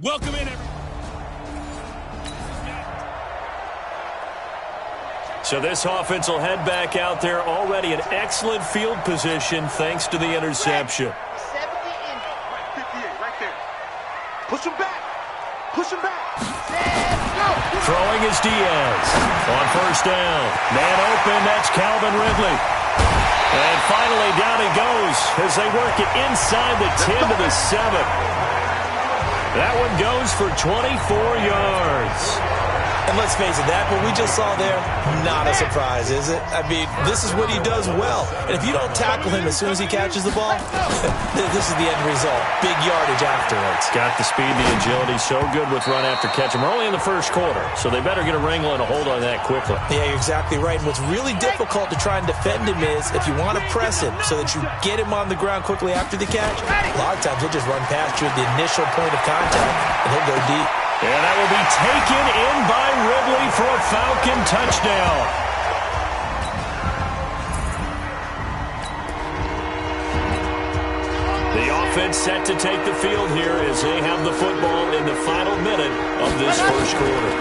Welcome in, everyone. So this offense will head back out there already in excellent field position thanks to the interception. 70 in. 58 right there. Push him back. Push him back. Throwing is Diaz. On first down. Man open, that's Calvin Ridley. And finally down he goes as they work it inside the 10 to the 7. That one goes for 24 yards. And let's face it, that what we just saw there, not a surprise, is it? I mean, this is what he does well. And if you don't tackle him as soon as he catches the ball, this is the end result. Big yardage afterwards. Got the speed, the agility, so good with run after catch. We're only in the first quarter, so they better get a wrangle and a hold on that quickly. Yeah, you're exactly right. And what's really difficult to try and defend him is if you want to press him so that you get him on the ground quickly after the catch, a lot of times he'll just run past you at the initial point of contact, and he'll go deep. And that will be taken in by Ridley for a Falcon touchdown. The offense set to take the field here as they have the football in the final minute of this first quarter.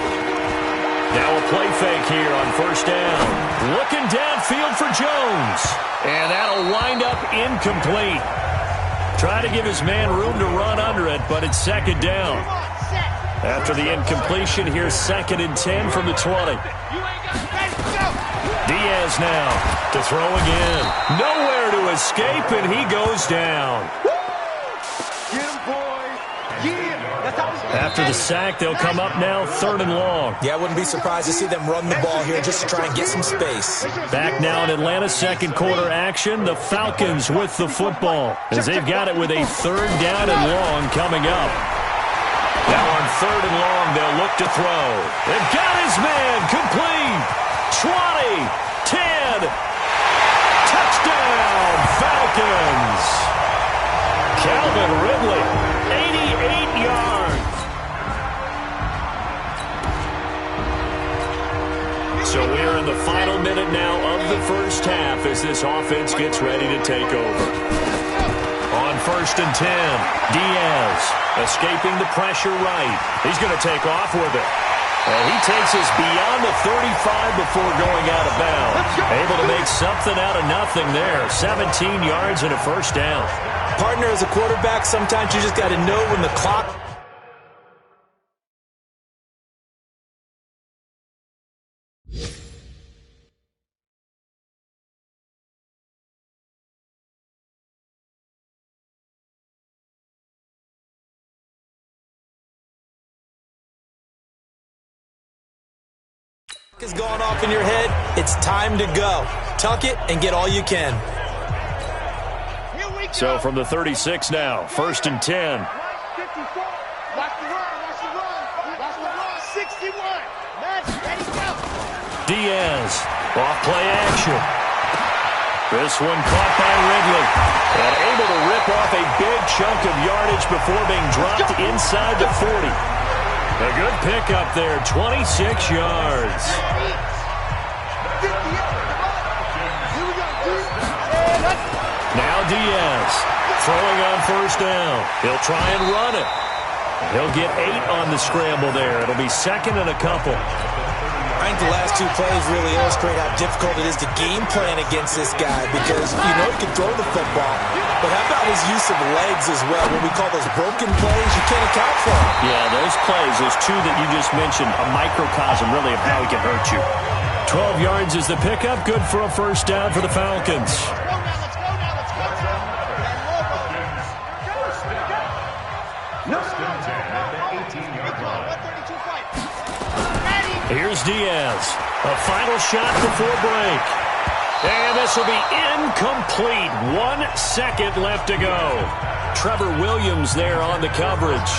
Now a play fake here on first down. Looking downfield for Jones. And that'll wind up incomplete. Try to give his man room to run under it, but it's second down. After the incompletion, here's 2nd and 10 from the 20. Diaz now to throw again. Nowhere to escape, and he goes down. Get him, boy. Yeah. After the sack, they'll come up now 3rd and long. Yeah, I wouldn't be surprised to see them run the ball here just to try and get some space. Back now in Atlanta, second quarter action. The Falcons with the football as they've got it with a 3rd down and long coming up. Now on 3rd and long, they'll look to throw. They've got his man complete. 20, 10. Touchdown, Falcons. Calvin Ridley, 88 yards. So we're in the final minute now of the first half as this offense gets ready to take over. On 1st and 10, Diaz escaping the pressure right. He's going to take off with it. And he takes us beyond the 35 before going out of bounds. Able to make something out of nothing there. 17 yards and a first down. Partner, as a quarterback, sometimes you just got to know when the clock... has gone off in your head, it's time to go. Tuck it and get all you can. So from the 36 now, 1st and 10. Watch the run. 61. Madden, ready, go. Diaz, off play action. This one caught by Ridley. And able to rip off a big chunk of yardage before being dropped inside the 40. A good pickup there, 26 yards. Now Diaz, throwing on first down. He'll try and run it. He'll get 8 on the scramble there. It'll be 2nd and a couple. I think the last 2 plays really illustrate how difficult it is to game plan against this guy because you know he can throw the football, but how about his use of legs as well? When we call those broken plays, you can't account for them. Yeah, those plays, those 2 that you just mentioned, a microcosm really of how he can hurt you. 12 yards is the pickup, good for a first down for the Falcons. Here's Diaz. A final shot before break. And this will be incomplete. 1 second left to go. Trevor Williams there on the coverage.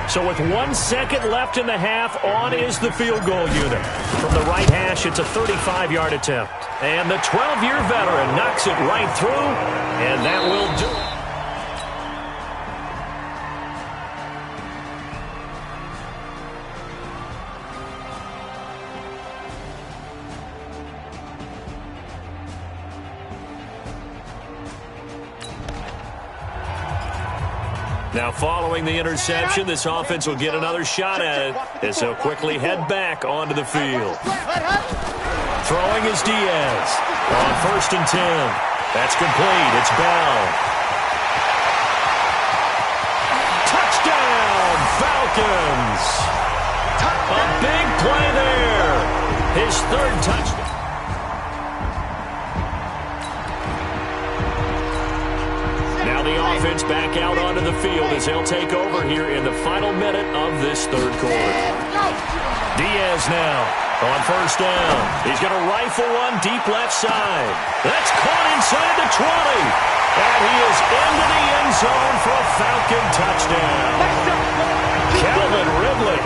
So with 1 second left in the half, on is the field goal unit. From the right hash, it's a 35-yard attempt. And the 12-year veteran knocks it right through, and that will do it. Now, following the interception, this offense will get another shot at it as they'll quickly head back onto the field. Throwing is Diaz on 1st and 10. That's complete. It's Bell. Touchdown, Falcons. A big play there. His 3rd touchdown. Now the offense back out onto the field as they'll take over here in the final minute of this 3rd quarter. Diaz now on 1st down. He's going to rifle one deep left side. That's caught inside the 20. And he is into the end zone for a Falcon touchdown. Calvin Ridley.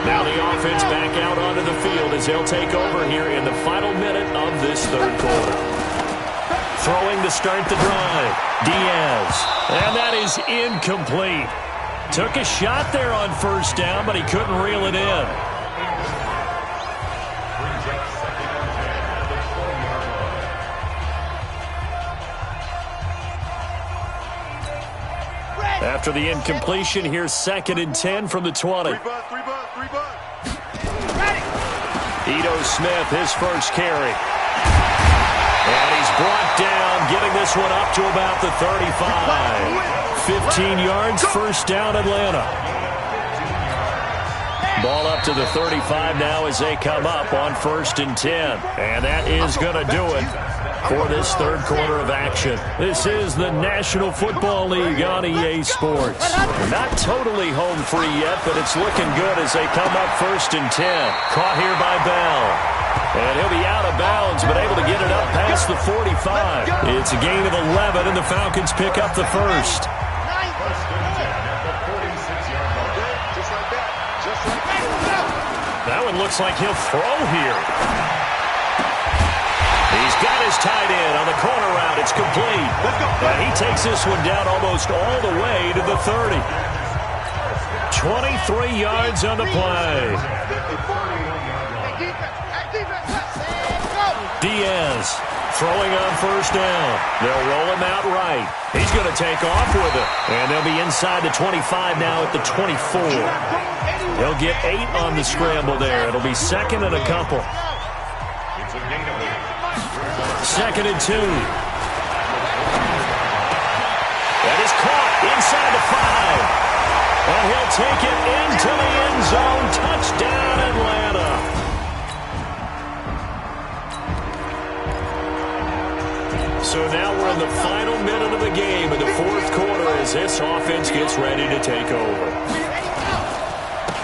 Now the offense back out onto the field as they'll take over here in the final minute of this 3rd quarter. Throwing to start the drive. Diaz. And that is incomplete. Took a shot there on 1st down, but he couldn't reel it in. After the incompletion, here's 2nd and 10 from the 20. Ito Smith, his first carry. And he's brought down, getting this one up to about the 35. 15 yards, 1st down, Atlanta. Ball up to the 35 now as they come up on 1st and 10. And that is going to do it for this 3rd quarter of action. This is the National Football League on EA Sports. Not totally home free yet, but it's looking good as they come up 1st and 10. Caught here by Bell. And he'll be out of bounds, but able to get it up past the 45. It's a gain of 11, and the Falcons pick up the 1st. That one looks like he'll throw here. He's got his tight end on the corner route. It's complete. And he takes this one down almost all the way to the 30. 23 yards on the play. Diaz throwing on 1st down. They'll roll him out right. He's going to take off with it. And they'll be inside the 25 now at the 24. They'll get 8 on the scramble there. It'll be 2nd and a couple. 2nd and 2. That is caught inside the 5. And he'll take it into the end zone. Touchdown, Atlanta. So now we're in the final minute of the game in the 4th quarter as this offense gets ready to take over.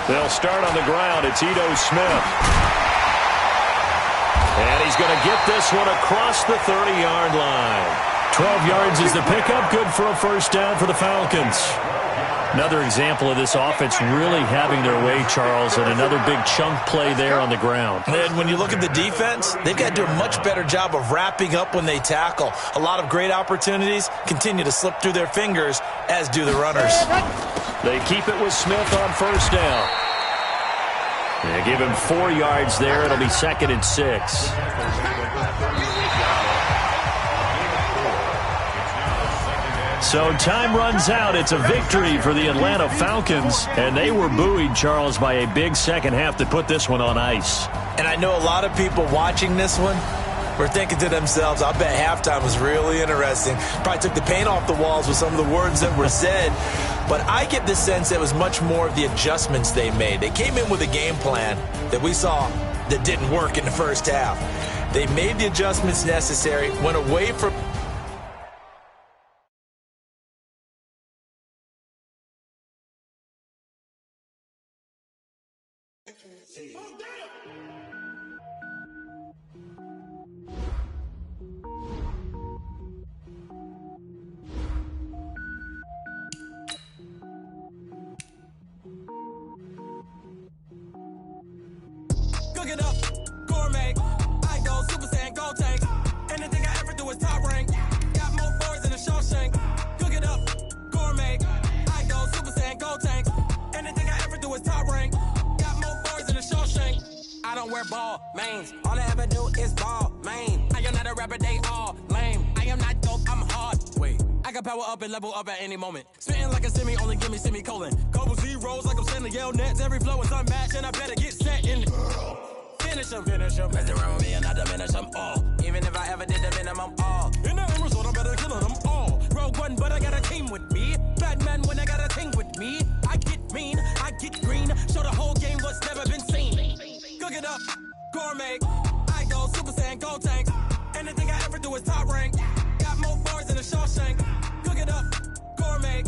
They'll start on the ground. It's Ito Smith. And he's going to get this one across the 30-yard line. 12 yards is the pickup. Good for a 1st down for the Falcons. Another example of this offense really having their way, Charles, and another big chunk play there on the ground. And when you look at the defense, they've got to do a much better job of wrapping up when they tackle. A lot of great opportunities continue to slip through their fingers, as do the runners. They keep it with Smith on 1st down. They give him 4 yards there. It'll be 2nd and 6. So time runs out. It's a victory for the Atlanta Falcons, and they were buoyed, Charles, by a big second half that put this one on ice. And I know a lot of people watching this one were thinking to themselves, I bet halftime was really interesting. Probably took the paint off the walls with some of the words that were said. But I get the sense it was much more of the adjustments they made. They came in with a game plan that we saw that didn't work in the 1st half. They made the adjustments necessary, went away from... Cook it up, gourmet. I go Super Saiyan, go tank. Anything I ever do is top rank. Got more boys than a Shawshank. Cook it up, gourmet. I go Super Saiyan, go tank. Anything I ever do is top rank. Got more boys than a Shawshank. I don't wear ball mains. All I ever do is ball main. I am not a a rapper, they all lame. I am not dope, I'm hard. Wait, I can power up and level up at any moment. Spitting like a semi, only give me semicolon. Couple zeros like I'm sending yell nets. Every flow is unmatched, and I better get set in. Finish them. Mess around with me and I diminish them all. Even if I ever did the minimum all. In the end result, I better kill them all. Rogue one, but I got a team with me. Batman when I got a thing with me. I get mean, I get green. Show the whole game what's never been seen. Cook it up, gourmet. I go Super Saiyan, go tank. Anything I ever do is top rank. Got more bars than a Shawshank. Cook it up, gourmet.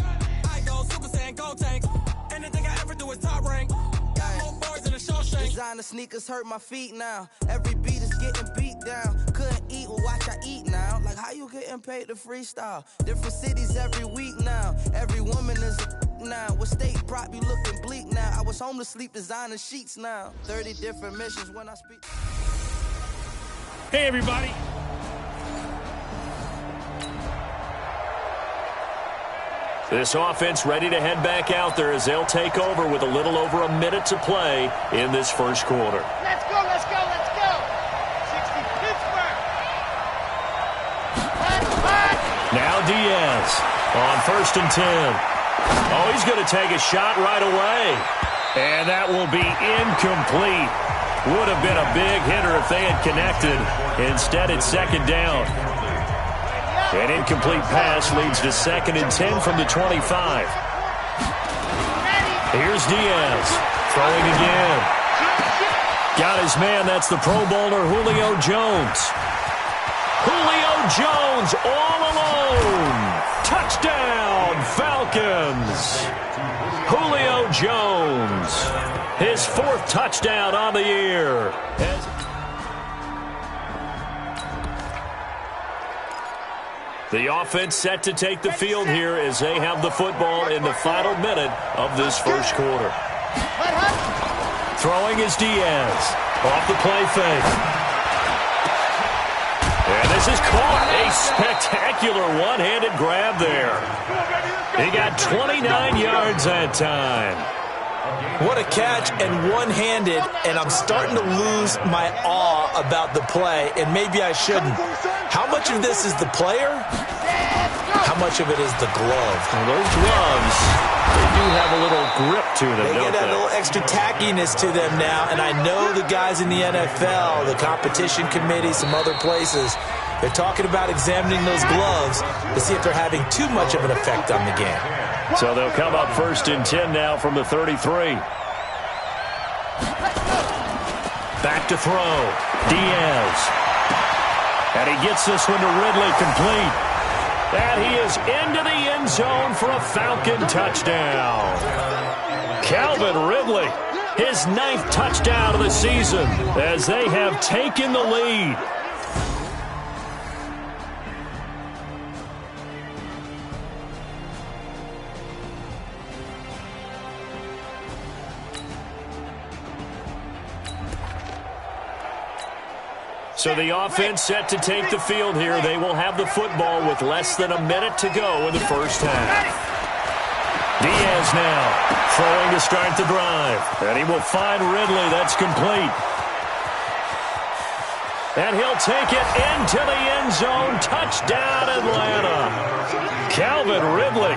I go Super Saiyan, go tank. Anything I ever do is top rank. Got more bars than a Shawshank. Designer sneakers hurt my feet now. Every beat is getting beat down. Couldn't eat, well watch I eat now. Like how you getting paid to freestyle? Different cities every week now. Every woman is a now. What state prop you looking bleak now? I was home to sleep designer sheets now. 30 different missions when I speak. Hey everybody. This offense ready to head back out there as they'll take over with a little over a minute to play in this first quarter. Let's go, let's go, let's go. 60 Pittsburgh. Now Diaz on 1st and 10. Oh, he's going to take a shot right away. And that will be incomplete. Would have been a big hitter if they had connected. Instead, it's 2nd down. An incomplete pass leads to 2nd and 10 from the 25. Here's Diaz. Throwing again. Got his man. That's the Pro Bowler Julio Jones. Julio Jones all alone. Touchdown, Falcons. Julio Jones. His 4th touchdown on the year. The offense set to take the field here as they have the football in the final minute of this first quarter. Throwing is Diaz. Off the play fake. And this is caught. A spectacular one-handed grab there. He got 29 yards that time. What a catch, and one-handed, and I'm starting to lose my awe about the play, and maybe I shouldn't. How much of this is the player? How much of it is the glove? Well, those gloves, they do have a little grip to them, They don't get they? a little extra tackiness to them now, and I know the guys in the NFL, the competition committee, some other places, they're talking about examining those gloves to see if they're having too much of an effect on the game. So they'll come up 1st and 10 now from the 33. Back to throw. Diaz. And he gets this one to Ridley complete. And he is into the end zone for a Falcon touchdown. Calvin Ridley, his 9th touchdown of the season as they have taken the lead. So the offense set to take the field here. They will have the football with less than a minute to go in the first half. Diaz now throwing to start the drive. And he will find Ridley. That's complete. And he'll take it into the end zone. Touchdown, Atlanta. Calvin Ridley,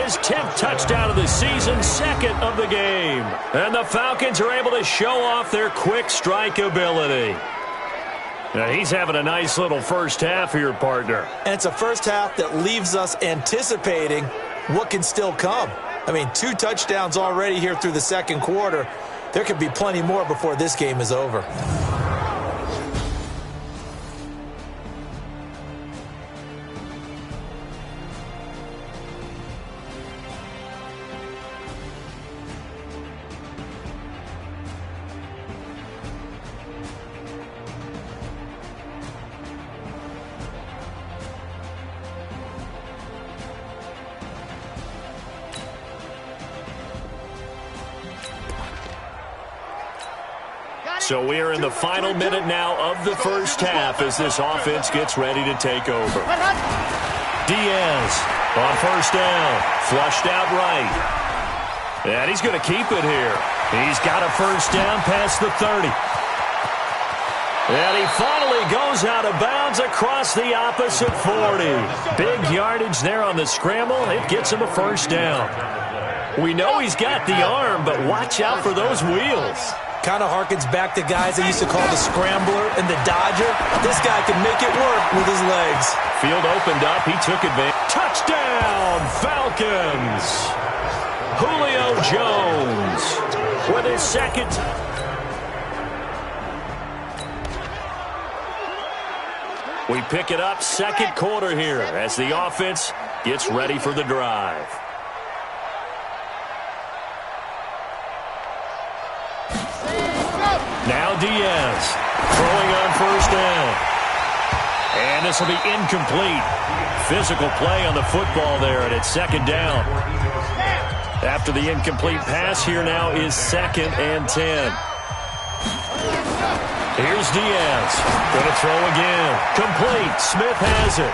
his 10th touchdown of the season, 2nd of the game. And the Falcons are able to show off their quick strike ability. Now, he's having a nice little first half here, partner. And it's a first half that leaves us anticipating what can still come. I mean, 2 touchdowns already here through the second quarter. There could be plenty more before this game is over. So we are in the final minute now of the first half as this offense gets ready to take over. Diaz on 1st down, flushed out right. And he's going to keep it here. He's got a 1st down past the 30. And he finally goes goes out of bounds across the opposite 40. Big yardage there on the scramble. It gets him a first down. We know he's got the arm, but watch out for those wheels. Kind of harkens back to guys they used to call the scrambler and the dodger. This guy can make it work with his legs. Field opened up. He took advantage. Touchdown, Falcons. Julio Jones with his second. We pick it up second quarter here as the offense gets ready for the drive. Now Diaz throwing on first down. And this will be incomplete. Physical play on the football there, and it's second down. After the incomplete pass, here now is 2nd and 10. Here's Diaz. Going to throw again. Complete. Smith has it.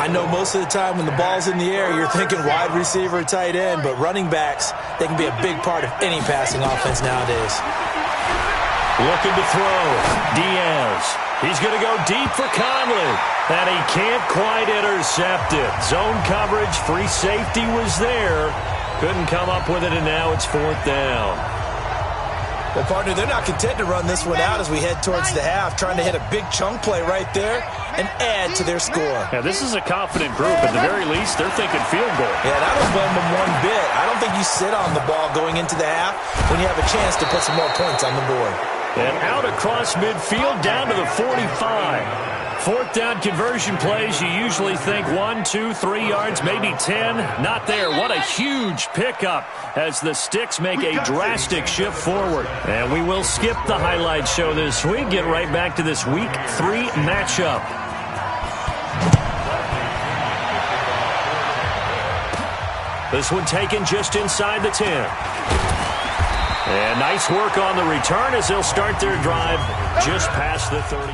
I know most of the time when the ball's in the air, you're thinking wide receiver, tight end, but running backs, they can be a big part of any passing offense nowadays. Looking to throw. Diaz. He's going to go deep for Conley. And he can't quite intercept it. Zone coverage, free safety was there. Couldn't come up with it, and now it's 4th down. Well, partner, they're not content to run this one out as we head towards the half, trying to hit a big chunk play right there and add to their score. Yeah, this is a confident group. At the very least, they're thinking field goal. Yeah, and I don't blame them one bit. I don't think you sit on the ball going into the half when you have a chance to put some more points on the board. And out across midfield, down to the 45. 4th down conversion plays, you usually think 1, 2, 3 yards, maybe 10. Not there. What a huge pickup as the Sticks make a drastic shift forward. And we will skip the highlight show this week. Get right back to this Week 3 matchup. This one taken just inside the 10. And nice work on the return as they'll start their drive just past the 30.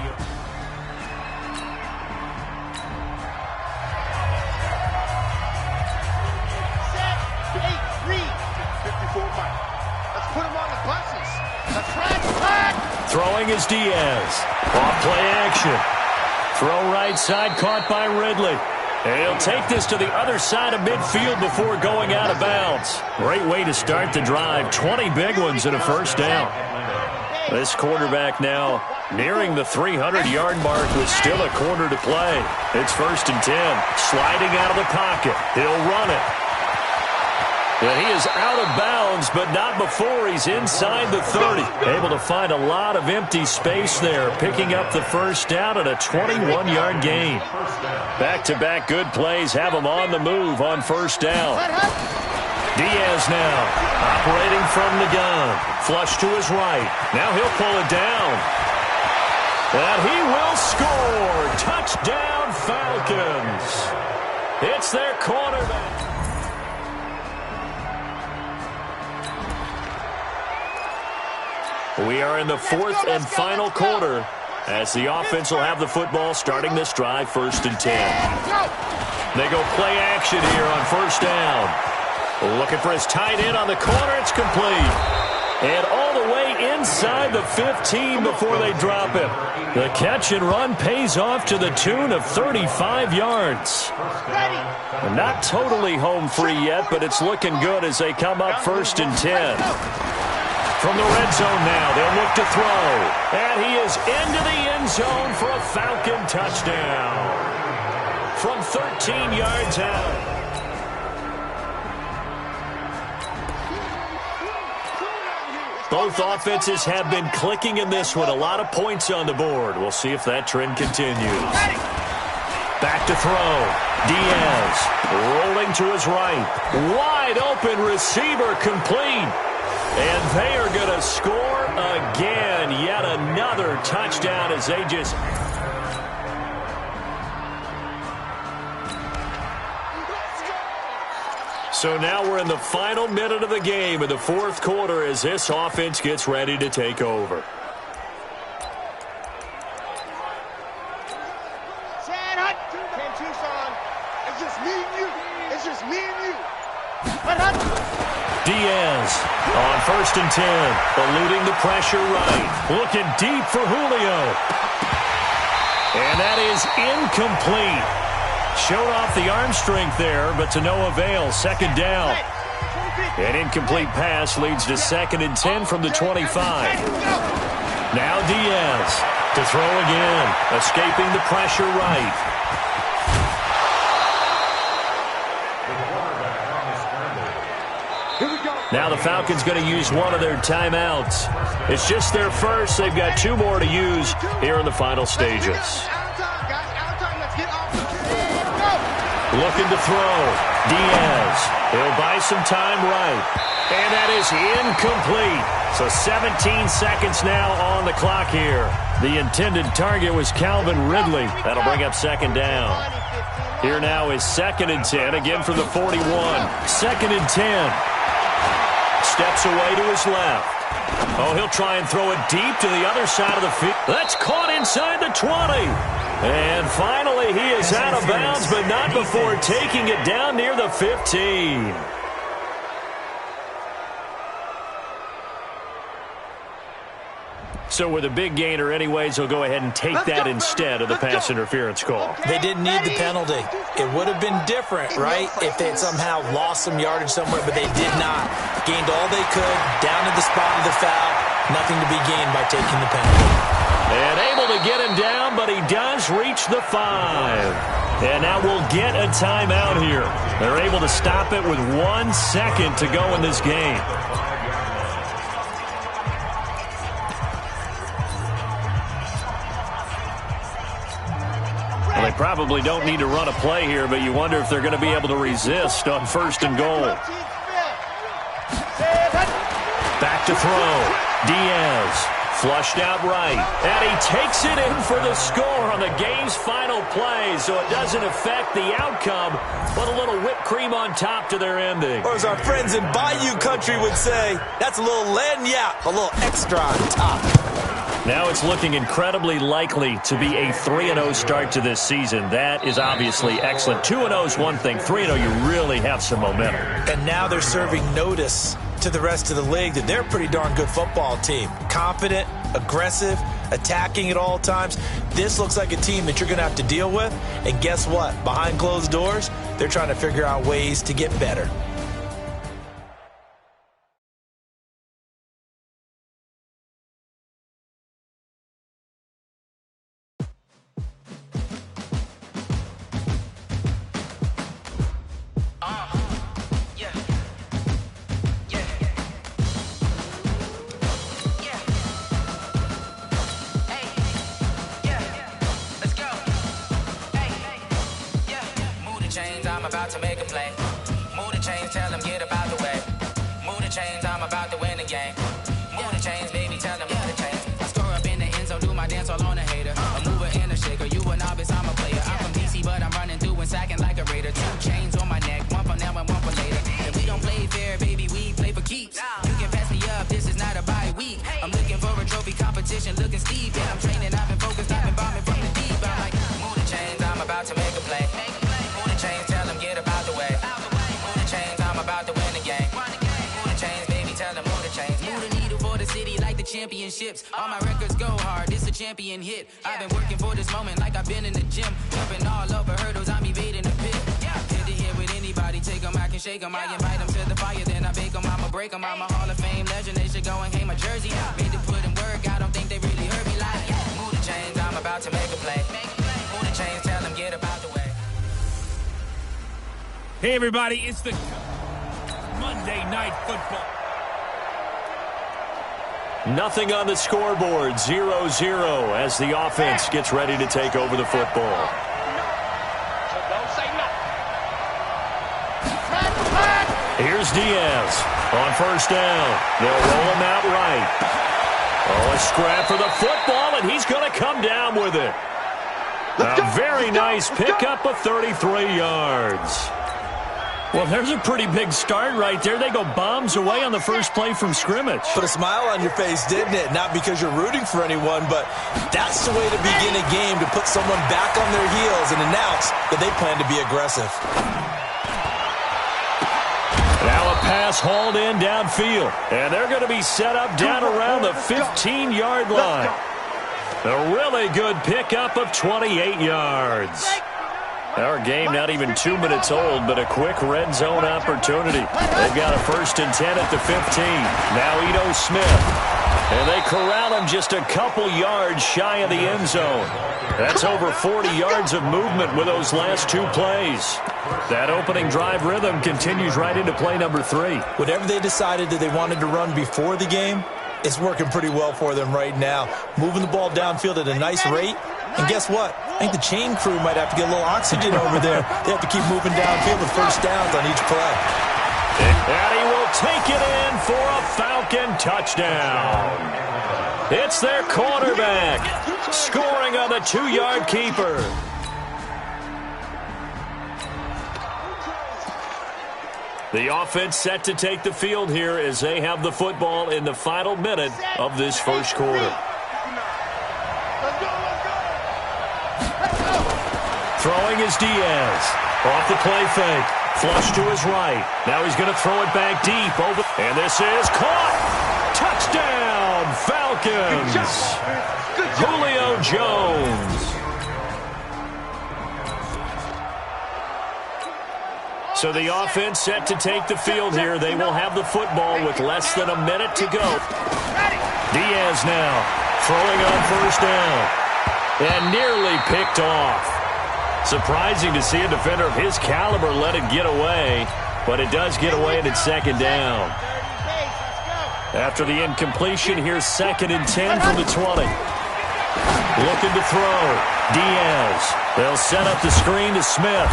Throwing is Diaz. Off play action. Throw right side, caught by Ridley. And he'll take this to the other side of midfield before going out of bounds. Great way to start the drive. 20 big ones and a first down. This quarterback now nearing the 300-yard mark with still a quarter to play. It's 1st and 10. Sliding out of the pocket. He'll run it. And he is out of bounds, but not before he's inside the 30. Able to find a lot of empty space there, picking up the first down at a 21-yard gain. Back-to-back good plays have him on the move on first down. Diaz now operating from the gun. Flush to his right. Now he'll pull it down. And he will score. Touchdown, Falcons. It's their quarterback. We are in the 4th and final quarter as the offense will have the football starting this drive 1st and 10. They go play action here on first down. Looking for his tight end on the corner. It's complete. And all the way inside the 15 before they drop him. The catch and run pays off to the tune of 35 yards. Not totally home free yet, but it's looking good as they come up 1st and 10. From the red zone now, they'll look to throw. And he is into the end zone for a Falcon touchdown. From 13 yards out. Both offenses have been clicking in this one. A lot of points on the board. We'll see if that trend continues. Back to throw. Diaz rolling to his right. Wide open receiver complete. And they are going to score again. Yet another touchdown as they just... So now we're in the final minute of the game in the 4th quarter as this offense gets ready to take over. Diaz on 1st and 10. Eluding the pressure right. Looking deep for Julio. And that is incomplete. Showed off the arm strength there, but to no avail. 2nd down. An incomplete pass leads to 2nd and 10 from the 25. Now Diaz to throw again. Escaping the pressure right. Now the Falcons going to use one of their timeouts. It's just their first. They've got 2 more to use here in the final stages. Looking to throw. Diaz. He'll buy some time right. And that is incomplete. So 17 seconds now on the clock here. The intended target was Calvin Ridley. That'll bring up 2nd down. Here now is 2nd and 10. Again for the 41. 2nd and 10. Steps away to his left. Oh, he'll try and throw it deep to the other side of the field. That's caught inside the 20. And finally, he is out of bounds, but not before taking it down near the 15. So with a big gainer anyways, he'll go ahead and take that instead of the pass interference call. They didn't need the penalty. It would have been different, right, if they had somehow lost some yardage somewhere, but they did not. Gained all they could, down to the spot of the foul. Nothing to be gained by taking the penalty. And able to get him down, but he does reach the 5. And now we'll get a timeout here. They're able to stop it with 1 second to go in this game. Well, they probably don't need to run a play here, but you wonder if they're going to be able to resist on 1st and goal. Back to throw. Diaz. Flushed out right. And he takes it in for the score on the game's final play, so it doesn't affect the outcome, but a little whipped cream on top to their ending. Or as our friends in Bayou Country would say, that's a little lagniappe, a little extra on top. Now it's looking incredibly likely to be a 3-0 start to this season. That is obviously excellent. 2-0 is one thing. 3-0, you really have some momentum. And now they're serving notice to the rest of the league that they're a pretty darn good football team. Confident, aggressive, attacking at all times. This looks like a team that you're going to have to deal with. And guess what? Behind closed doors, they're trying to figure out ways to get better. Championships, all my records go hard. It's a champion hit. I've been working for this moment like I've been in the gym. Jumping all over hurdles, I'm evading the pit. Head to head with anybody, take them, I can shake them. I invite them to the fire, then I bake them. I'ma break them. I'm a Hall of Fame legend. They should go and hang my jersey. Made to put in work, I don't think they really heard me like, move the chains, I'm about to make a play. Move the chains, tell them get about the way. Hey everybody, it's the Monday Night Football. Nothing on the scoreboard, 0-0 as the offense gets ready to take over the football. Here's Diaz on 1st down. They'll roll him out right. Oh, a scrap for the football, and he's going to come down with it. A very nice pickup of 33 yards. Well, there's a pretty big start right there. They go bombs away on the first play from scrimmage. Put a smile on your face, didn't it? Not because you're rooting for anyone, but that's the way to begin a game, to put someone back on their heels and announce that they plan to be aggressive. Now a pass hauled in downfield. And they're going to be set up down around the 15-yard line. A really good pickup of 28 yards. Our game not even 2 minutes old, but a quick red zone opportunity. They've got a 1st and 10 at the 15. Now Ito Smith. And they corral him just a couple yards shy of the end zone. That's over 40 yards of movement with those last 2 plays. That opening drive rhythm continues right into play number 3. Whatever they decided that they wanted to run before the game, it's working pretty well for them right now. Moving the ball downfield at a nice rate. And guess what? I think the chain crew might have to get a little oxygen over there. They have to keep moving downfield with first downs on each play. And he will take it in for a Falcon touchdown. It's their quarterback scoring on the 2-yard keeper. The offense set to take the field here as they have the football in the final minute of this first quarter. Throwing is Diaz. Off the play fake. Flush to his right. Now he's going to throw it back deep. Over. And this is caught. Touchdown, Falcons. Julio Jones. So the offense set to take the field here. They will have the football with less than a minute to go. Diaz now throwing on first down. And nearly picked off. Surprising to see a defender of his caliber let it get away, but it does get away and it's 2nd down. After the incompletion, here's 2nd and 10 from the 20. Looking to throw. Diaz. They'll set up the screen to Smith,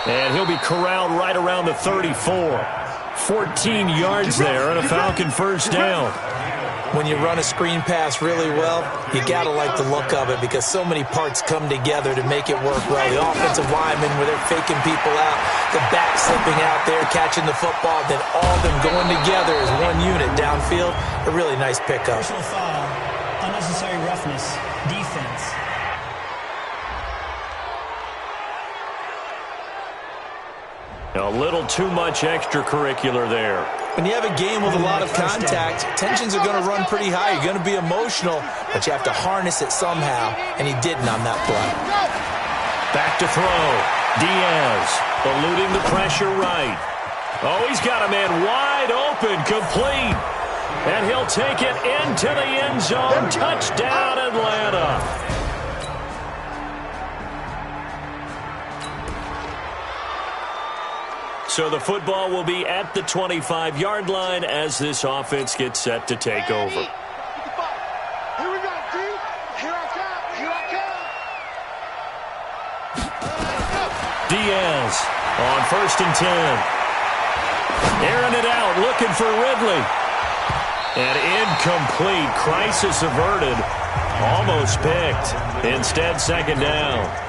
and he'll be corralled right around the 34. 14 yards there and a Falcon first down. When you run a screen pass really well, you got to like the look of it because so many parts come together to make it work well. The offensive linemen, where they're faking people out, the back slipping out there, catching the football, then all of them going together as one unit downfield. A really nice pickup. Personal foul, unnecessary roughness, defense. A little too much extracurricular there. When you have a game with a lot of contact, tensions are going to run pretty high. You're going to be emotional, but you have to harness it somehow, and he didn't on that play. Back to throw. Diaz eluding the pressure right. Oh, he's got a man wide open, complete. And he'll take it into the end zone. Touchdown, Atlanta. So the football will be at the 25-yard line as this offense gets set to take over. Here we go, D. Here I come. Here I come. Diaz on 1st and 10. Airing it out, looking for Ridley. And incomplete. Crisis averted. Almost picked. Instead, 2nd down.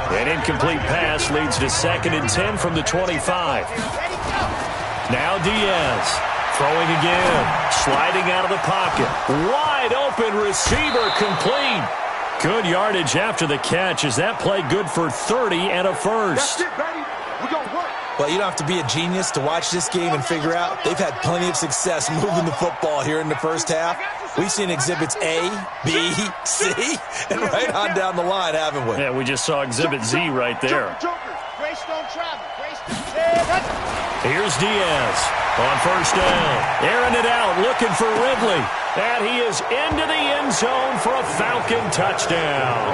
An incomplete pass leads to 2nd and 10 from the 25. Now Diaz throwing again. Sliding out of the pocket. Wide open receiver complete. Good yardage after the catch. Is that play good for 30 and a first? That's it, baby. We're going to work. Well, you don't have to be a genius to watch this game and figure out they've had plenty of success moving the football here in the first half. We've seen exhibits A, B, C, and right on down the line, haven't we? Yeah, we just saw exhibit Z right there. Grace don't travel. Here's Diaz on 1st down. Airing it out, looking for Ridley. And he is into the end zone for a Falcon touchdown.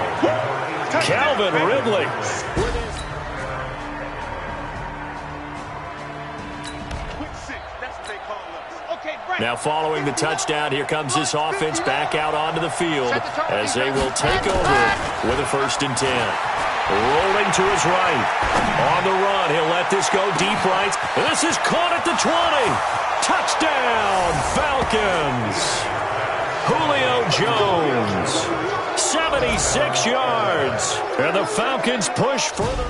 Calvin Ridley. Now following the touchdown, here comes this offense back out onto the field as they will take over with a 1st and 10. Rolling to his right. On the run, he'll let this go deep right. This is caught at the 20. Touchdown, Falcons. Julio Jones, 76 yards. And the Falcons push further.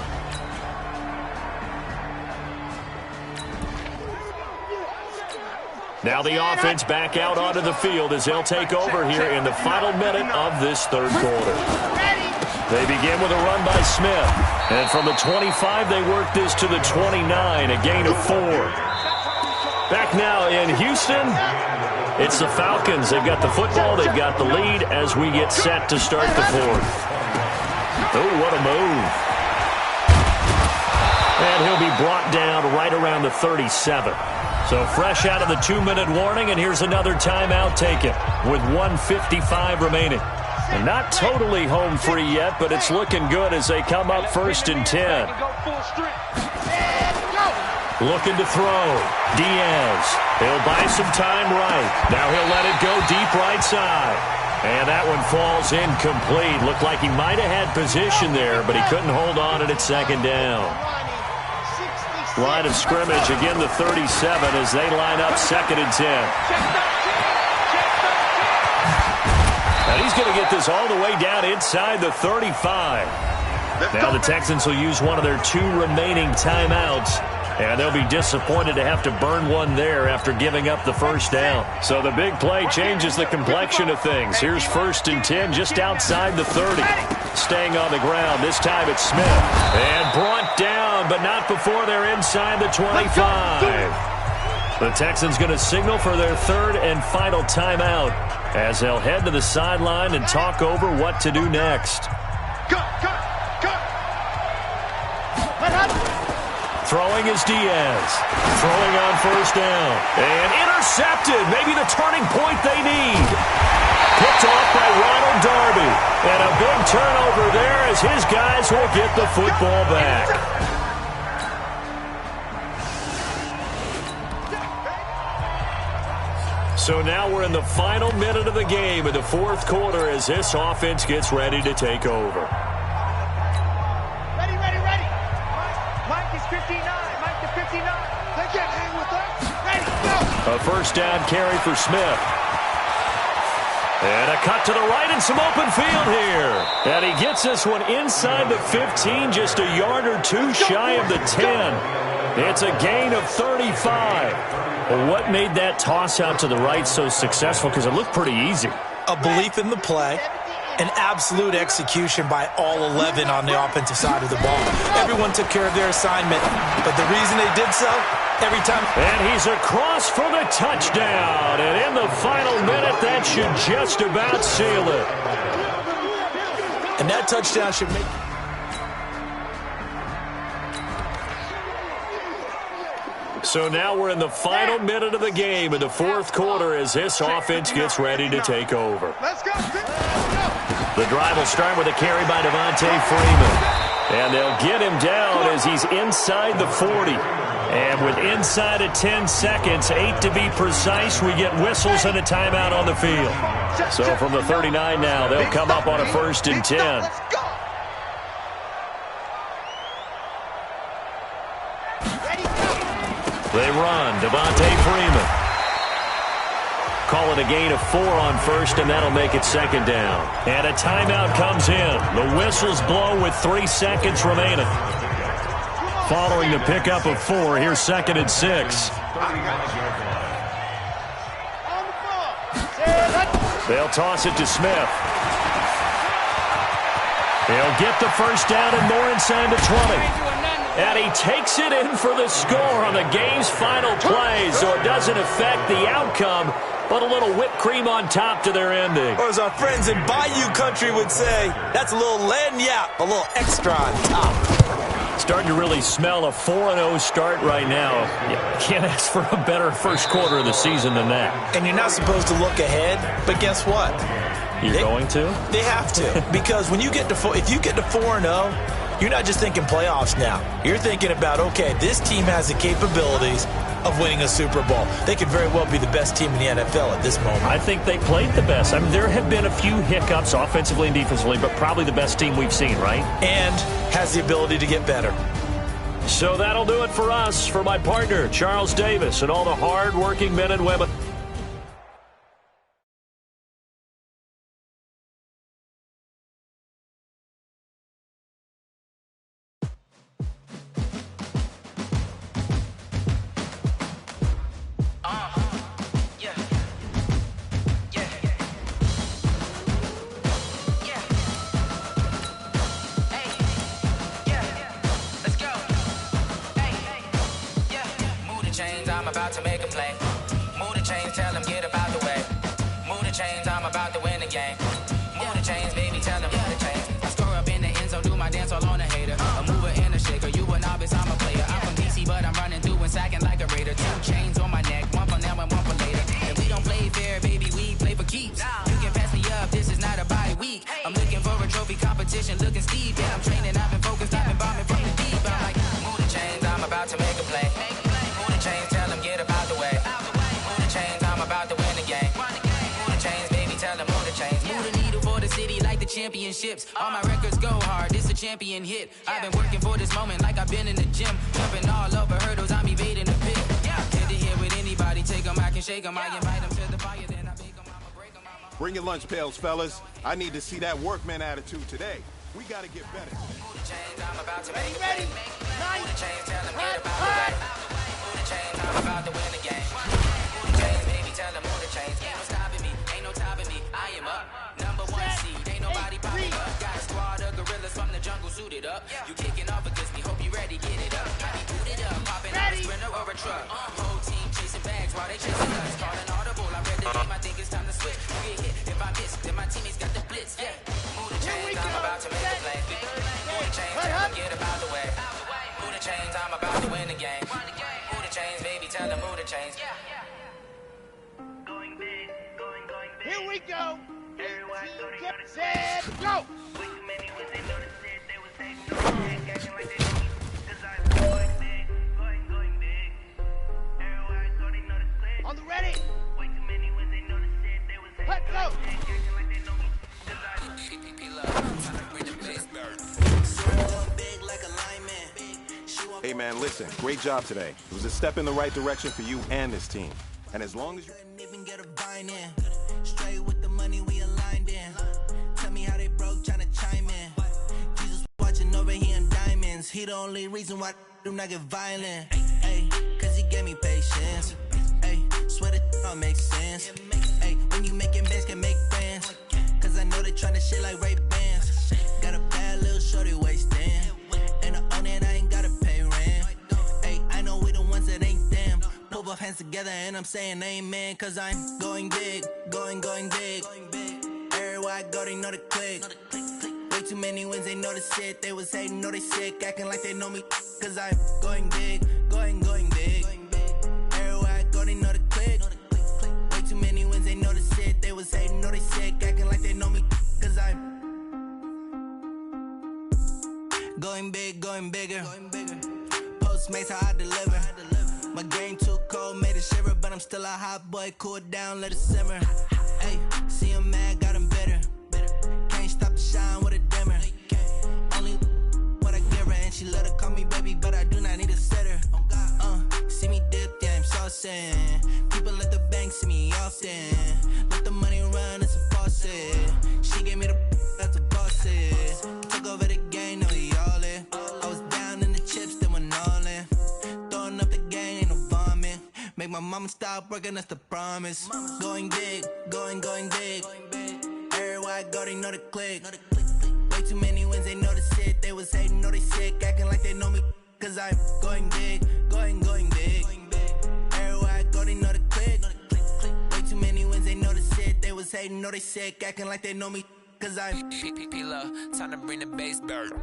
Now the offense back out onto the field as they'll take over here in the final minute of this 3rd quarter. They begin with a run by Smith. And from the 25, they work this to the 29, a gain of 4. Back now in Houston, it's the Falcons. They've got the football. They've got the lead as we get set to start the fourth. Oh, what a move. And he'll be brought down right around the 37. So fresh out of the 2-minute warning, and here's another timeout taken with 1:55 remaining. And not totally home free yet, but it's looking good as they come up 1st and 10. Looking to throw. Diaz. He'll buy some time right. Now he'll let it go deep right side. And that one falls incomplete. Looked like he might have had position there, but he couldn't hold on at its 2nd down. Line of scrimmage, again the 37 as they line up 2nd and 10. And he's going to get this all the way down inside the 35. Now the Texans will use one of their 2 remaining timeouts. And they'll be disappointed to have to burn one there after giving up the 1st down. So the big play changes the complexion of things. Here's 1st and 10 just outside the 30. Staying on the ground. This time it's Smith. And brought down, but not before they're inside the 25. The Texans going to signal for their 3rd and final timeout as they'll head to the sideline and talk over what to do next. Throwing is Diaz. Throwing on 1st down. And intercepted. Maybe the turning point they need. Picked off by Ronald Darby. And a big turnover there as his guys will get the football back. So now we're in the final minute of the game in the 4th quarter as this offense gets ready to take over. A 1st down carry for Smith. And a cut to the right and some open field here. And he gets this one inside the 15, just a yard or 2 shy of the 10. It's a gain of 35. Well, what made that toss out to the right so successful? Because it looked pretty easy. A belief in the play. An absolute execution by all 11 on the offensive side of the ball. Everyone took care of their assignment, but the reason they did so, every time. And he's across for the touchdown. And in the final minute, that should just about seal it. And that touchdown should make... So now we're in the final minute of the game in the 4th quarter as this offense gets ready to take over. Let's go. The drive will start with a carry by Devontae Freeman. And they'll get him down as he's inside the 40. And with inside of 10 seconds, 8 to be precise, we get whistles and a timeout on the field. So from the 39 now, they'll come up on a 1st and 10. They run. Devontae Freeman. Call it a gain of 4 on 1st, and that'll make it 2nd down. And a timeout comes in. The whistles blow with 3 seconds remaining. Following the pickup of 4, here's 2nd and 6. They'll toss it to Smith. He'll get the 1st down and more inside the 20. And he takes it in for the score on the game's final play, so it doesn't affect the outcome, but a little whipped cream on top to their ending. Or as our friends in Bayou Country would say, that's a little lagniappe, a little extra on top. Starting to really smell a 4-0 start right now. You can't ask for a better 1st quarter of the season than that. And you're not supposed to look ahead, but guess what? You're going to? They have to, because when you get to if you get to 4-0, you're not just thinking playoffs now. You're thinking about, okay, this team has the capabilities of winning a Super Bowl. They could very well be the best team in the NFL at this moment. I think they played the best. I mean, there have been a few hiccups offensively and defensively, but probably the best team we've seen, right? And has the ability to get better. So that'll do it for us. For my partner, Charles Davis, and all the hard-working men and women. I'm about to make a play. chains, I'm about to win the game. Move the chains, baby, tell them move the chains. I score up in the end zone, do my dance all on a hater. A mover and a shaker, you a novice, I'm a player. I'm from DC, but I'm running through and sacking like a raider. 2 chains on my neck, one for now and one for later. If we don't play fair, baby, we play for keeps. You can pass me up, this is not a bye week. I'm looking for a trophy competition, looking steep. Yeah, I'm training, I've been focused, I've been bombing from the deep. I'm like, move the chains, I'm about to make a play. Move the chains, tell them get up out the way. Move the chains, I'm about to win the game. Move the chains, baby, tell them move the chains. Move the needle for the city like the championships. All my records go hard, this a champion hit. I've been working for this moment like I've been in the gym. Jumping all over hurdles, I'm evading the pit. Head to head with anybody, take them, I can shake them. I invite them to the fire, then I bake them, I'ma break them. Bring your lunch pails, fellas. I need to see that workman attitude today. We gotta get better. Move the chains, I'm about to make a play. Move the chains, tell them get about the way. Move the chains, I'm about to win the game. Move the chains, baby, tell them move the chains. Ain't no stopping me, ain't no topping me. I am up, number 1 seed. Ain't nobody popping up. Got a squad of gorillas from the jungle suited up. You kicking off against me, hope you ready, get it up. I be booted up, popping out a sprinter or a truck. Whole team chasing bags while they chasing us. Calling audible, I read the game, I think it's time to switch. You get hit, if I miss, then my teammates got the blitz. Yeah, move the chains, I'm about to make a play. Move the chains, tell them get about the way. Move the chains, I'm about to win the game. Move the chains, baby, tell them move the chains. Going big, going big. Here we go. Everyone going Get set, go. Way too many was they noticed it, they was saying no shit, acting like they know me. 'Cause I'm going big, going big. Everyone going know the clip. On the ready. Way too many was they noticed it, they was saying Let's go. no shit, acting like they know me. 'Cause I'm PPP love, trying to bring the base bird. Big like a lineman. Hey, man, listen. Great job today. It was a step in the right direction for you and this team. And as long as you... Couldn't even get a vine in. Straight with the money we aligned in. Tell me how they broke, tryna chime in. Jesus watching over here in diamonds. He the only reason why I do not get violent. Ay, 'cause he gave me patience. Ay, swear that all makes sense. Ay, when you making bands can make friends. 'Cause I know they tryna shit like Ray-Bans. Got a bad little shorty wasting. And I own it, I ain't gotta pay rent. Ay, I know we the ones that ain't them. Pull both hands together and I'm saying amen. 'Cause I'm going big, going big. Everywhere I go, they know the click. Way too many wins, they know the shit. They was hating, know they sick, acting like they know me. 'Cause I'm going big, going big. Everywhere I go, they know the click. Way too many wins, they know the shit. They was hating, know they sick, acting like they know me. 'Cause I'm going big, going bigger. Postmates, how I deliver. My game too cold, made it shiver, but I'm still a hot boy. Cool it down, let it simmer. Hey, see him mad, got him bitter. Can't stop the shine with a dimmer. Only what I give her, and she let her call me baby, but I do not need a sitter. See me dip, yeah, I'm saucing. People at the bank see me often. Let the money run, it's a faucet. She gave me the that's a boss is. Took over the game, now we all in. I was down in the chips, then went all in. Throwing up the game, ain't no vomit. Make my mama stop working, that's the promise. Going big, going big. Everywhere I go, they know the click. Way too many wins, they know the shit. They was hating, know they sick, acting like they know me. 'Cause I'm going big, going big. Everywhere I go, they know the click. Way too many wins, they know the shit. They was hating, know they sick, acting like they know me. 'Cause I'm PPP love, time to bring the base bird.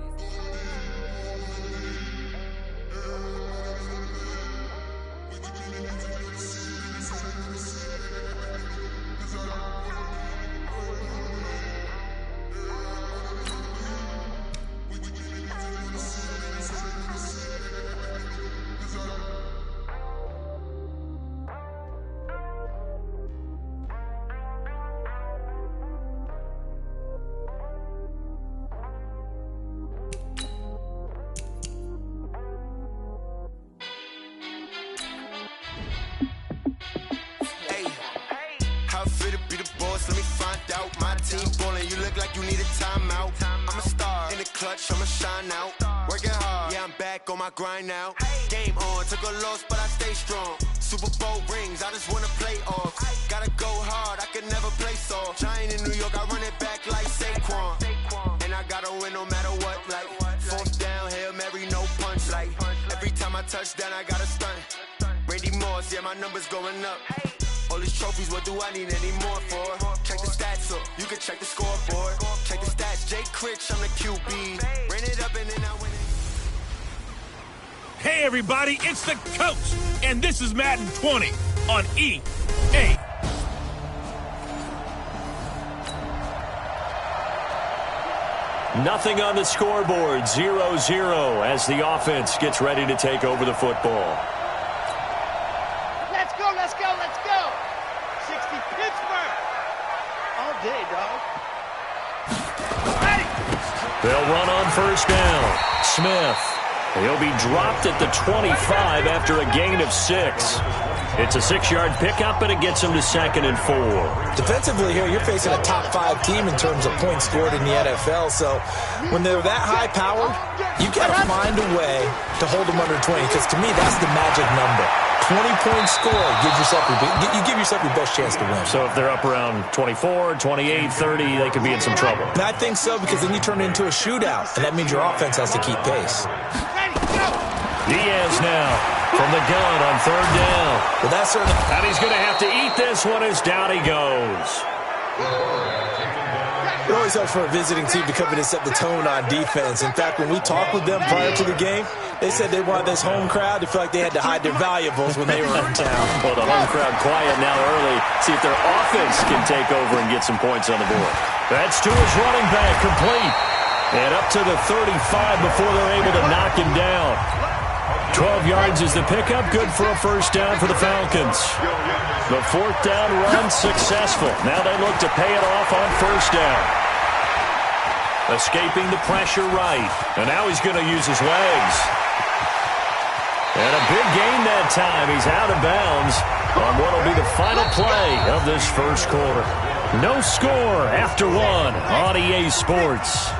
I'ma shine out, working hard, yeah I'm back on my grind now. Game on, took a loss but I stay strong. Super Bowl rings, I just wanna play off. Gotta go hard, I can never play soft. Giant in New York, I run it back like Saquon. And I gotta win no matter what, like fourth down, Hail Mary, no punch. Like every time I touch down, I gotta stunt. Randy Moss, yeah my numbers going up. All these trophies, what do I need any more for? Check the stats up, you can check the scoreboard. Check the stats, Jay Critch, I'm the QB. Ran it up and then I win it. Hey, everybody, it's the coach, and this is Madden 20 on EA. Nothing on the scoreboard, 0-0 as the offense gets ready to take over the football. Let's go, let's go, let's go. 60 Pittsburgh. All day, dog. Ready. They'll run on first down. Smith. He'll be dropped at the 25 after a gain of 6. It's a 6-yard pickup, and it gets him to 2nd and 4. Defensively here, you're facing a top 5 team in terms of points scored in the NFL. So when they're that high powered, you got to find a way to hold them under 20. Because to me, that's the magic number. 20-point score gives yourself you give yourself your best chance to win. So if they're up around 24, 28, 30, they could be in some trouble. And I think so, because then you turn it into a shootout, and that means your offense has to keep pace. Diaz now from the gun on 3rd down. Well, that's certainly... And he's going to have to eat this one as down he goes. It always helps for a visiting team to come in and set the tone on defense. In fact, when we talked with them prior to the game, they said they wanted this home crowd to feel like they had to hide their valuables when they were in town. Well, the home crowd quiet now early. See if their offense can take over and get some points on the board. That's to his running back, complete. And up to the 35 before they're able to knock him down. 12 yards is the pickup, good for a first down for the Falcons. The 4th down run successful. Now they look to pay it off on first down. Escaping the pressure right. And now he's going to use his legs. And a big gain that time. He's out of bounds on what will be the final play of this first quarter. No score after 1 on EA Sports.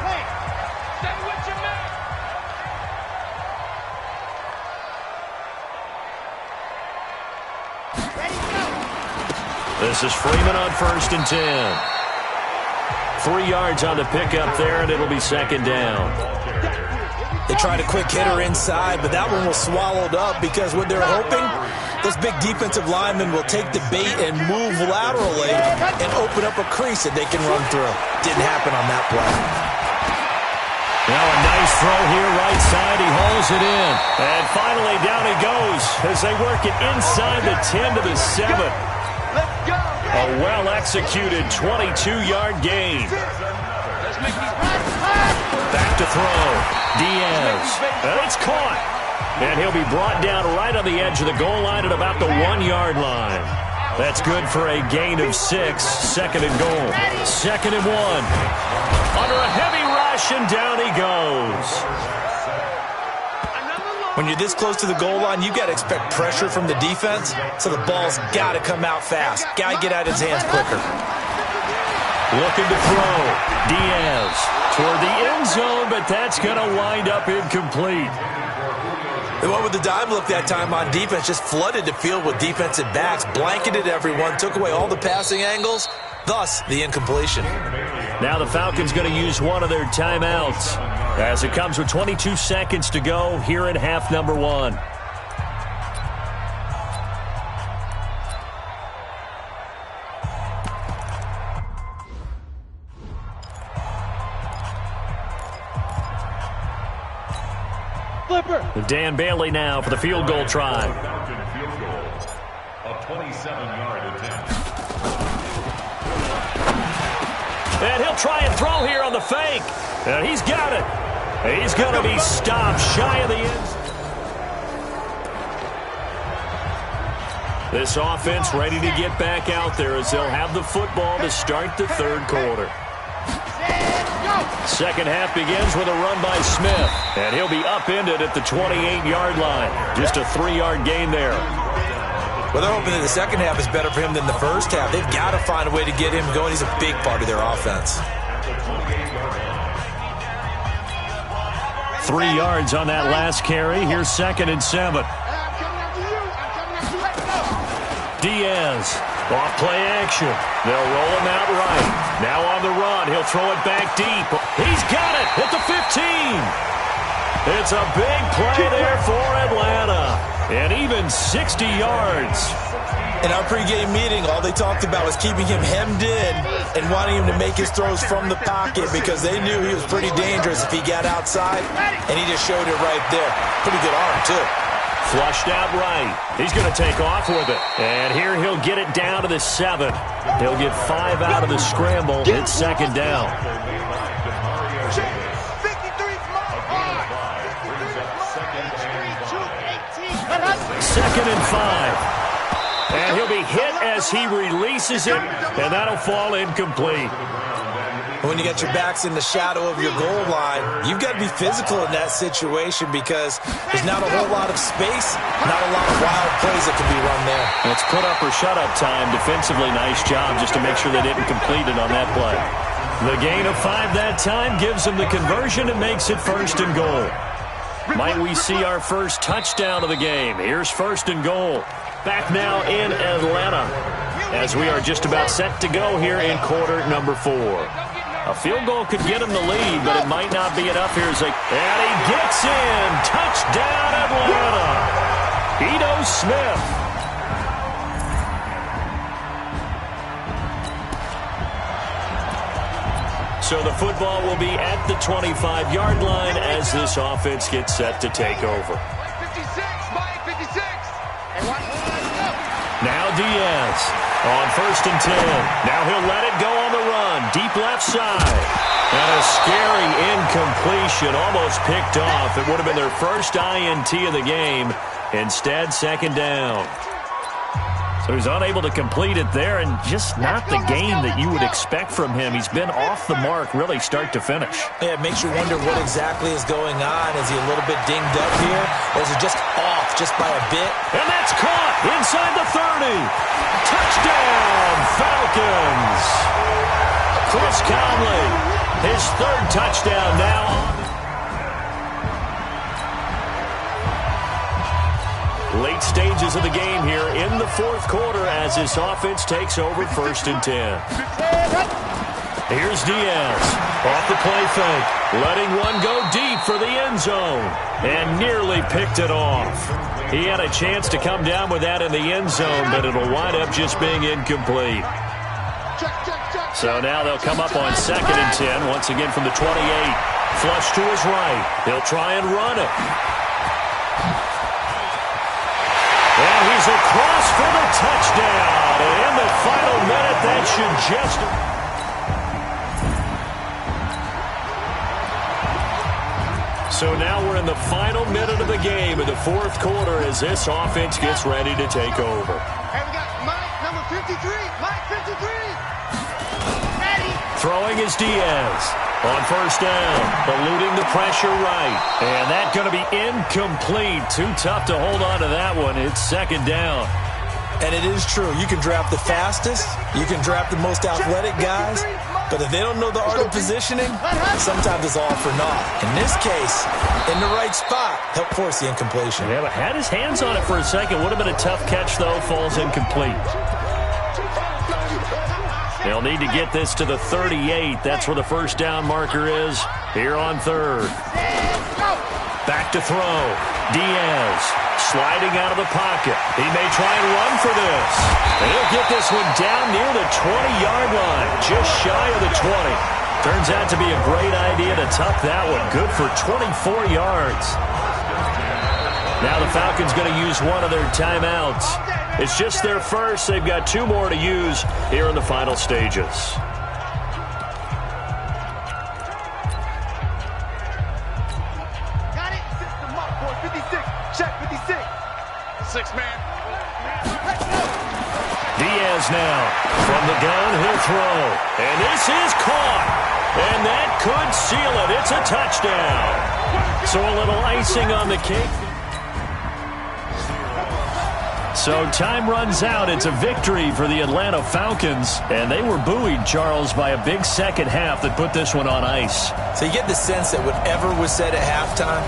This is Freeman on 1st and 10. 3 yards on the pickup there, and it'll be 2nd down. They tried a quick hitter inside, but that one was swallowed up because what they're hoping, those big defensive linemen will take the bait and move laterally and open up a crease that they can run through. Didn't happen on that play. Now a nice throw here right side. He hauls it in. And finally down he goes as they work it inside the 10 to the 7. A well-executed 22-yard gain. Back to throw. Diaz. And it's caught. And he'll be brought down right on the edge of the goal line at about the 1-yard line. That's good for a gain of 6. 2nd and goal. 2nd and 1. Under a heavy rush, and down he goes. When you're this close to the goal line, you got to expect pressure from the defense, so the ball's got to come out fast. Got to get out of his hands quicker. Looking to throw. Diaz toward the end zone, but that's going to wind up incomplete. They went with the dime look that time on defense, just flooded the field with defensive backs, blanketed everyone, took away all the passing angles, thus the incompletion. Now the Falcons going to use one of their timeouts as it comes with 22 seconds to go here in half number 1. Dan Bailey now for the field goal try. A 27-yard attempt. And he'll try and throw here on the fake. And he's got it. He's going to be stopped shy of the end. This offense ready to get back out there as they'll have the football to start the 3rd quarter. 2nd half begins with a run by Smith. And he'll be upended at the 28-yard line. Just a 3-yard gain there. Well, they're hoping that the 2nd half is better for him than the 1st half. They've got to find a way to get him going. He's a big part of their offense. 3 yards on that last carry. Here's 2nd and 7. Diaz, off play action. They'll roll him out right. Now on the run, he'll throw it back deep. He's got it at the 15. It's a big play there for Atlanta. And even 60 yards. In our pregame meeting, all they talked about was keeping him hemmed in and wanting him to make his throws from the pocket because they knew he was pretty dangerous if he got outside, and he just showed it right there. Pretty good arm, too. Flushed out right. He's going to take off with it. And here he'll get it down to the 7. He'll get 5 out of the scramble. It's second down. Second and 5. And he'll be hit as he releases it, and that'll fall incomplete. When you got your backs in the shadow of your goal line, you've got to be physical in that situation because there's not a whole lot of space, not a lot of wild plays that can be run there. And it's put up or shut up time. Defensively, nice job just to make sure they didn't complete it on that play. The gain of 5 that time gives them the conversion and makes it first and goal. Might we see our first touchdown of the game? Here's first and goal. Back now in Atlanta as we are just about set to go here in quarter number 4. A field goal could get him the lead, but it might not be enough here. And he gets in. Touchdown, Atlanta. Ito Smith. So the football will be at the 25-yard line as this offense gets set to take over. 56. Now Diaz on first and 10. Now he'll let it go on the run. Deep left side. And a scary incompletion, almost picked off. It would have been their first INT of the game. Instead, second down. So he's unable to complete it there, and just not the game that you would expect from him. He's been off the mark, really, start to finish. Yeah, it makes you wonder what exactly is going on. Is he a little bit dinged up here, or is it just off just by a bit? And that's caught inside the 30. Touchdown, Falcons. Chris Conley, his 3rd touchdown now. Late stages of the game here in the 4th quarter as this offense takes over first and 10. Here's Diaz off the play fake, letting one go deep for the end zone, and nearly picked it off. He had a chance to come down with that in the end zone, but it'll wind up just being incomplete. So now they'll come up on second and 10, once again from the 28. Flush to his right. He'll try and run it. And he's across for the touchdown. And in the final minute, that should just... So now we're in the final minute of the game in the 4th quarter as this offense gets ready to take over. And we got Mike, number 53. Mike, 53. Throwing is Diaz on first down, eluding the pressure right. And that's going to be incomplete. Too tough to hold on to that one. It's second down. And it is true. You can draft the fastest. You can draft the most athletic guys. But if they don't know the art of positioning, sometimes it's all for naught. In this case, in the right spot, help force the incompletion. Yeah, but had his hands on it for a second. Would have been a tough catch, though. Falls incomplete. They'll need to get this to the 38. That's where the first down marker is here on 3rd. Back to throw. Diaz sliding out of the pocket. He may try and run for this. And he'll get this one down near the 20-yard line, just shy of the 20. Turns out to be a great idea to tuck that one. Good for 24 yards. Now the Falcons going to use one of their timeouts. It's just their first. They've got 2 more to use here in the final stages. Got it. System up, boy. 56. Check 56. 6-man. Diaz now from the gun. He'll throw. And this is caught. And that could seal it. It's a touchdown. So a little icing on the cake. So time runs out. It's a victory for the Atlanta Falcons. And they were buoyed, Charles, by a big second half that put this one on ice. So you get the sense that whatever was said at halftime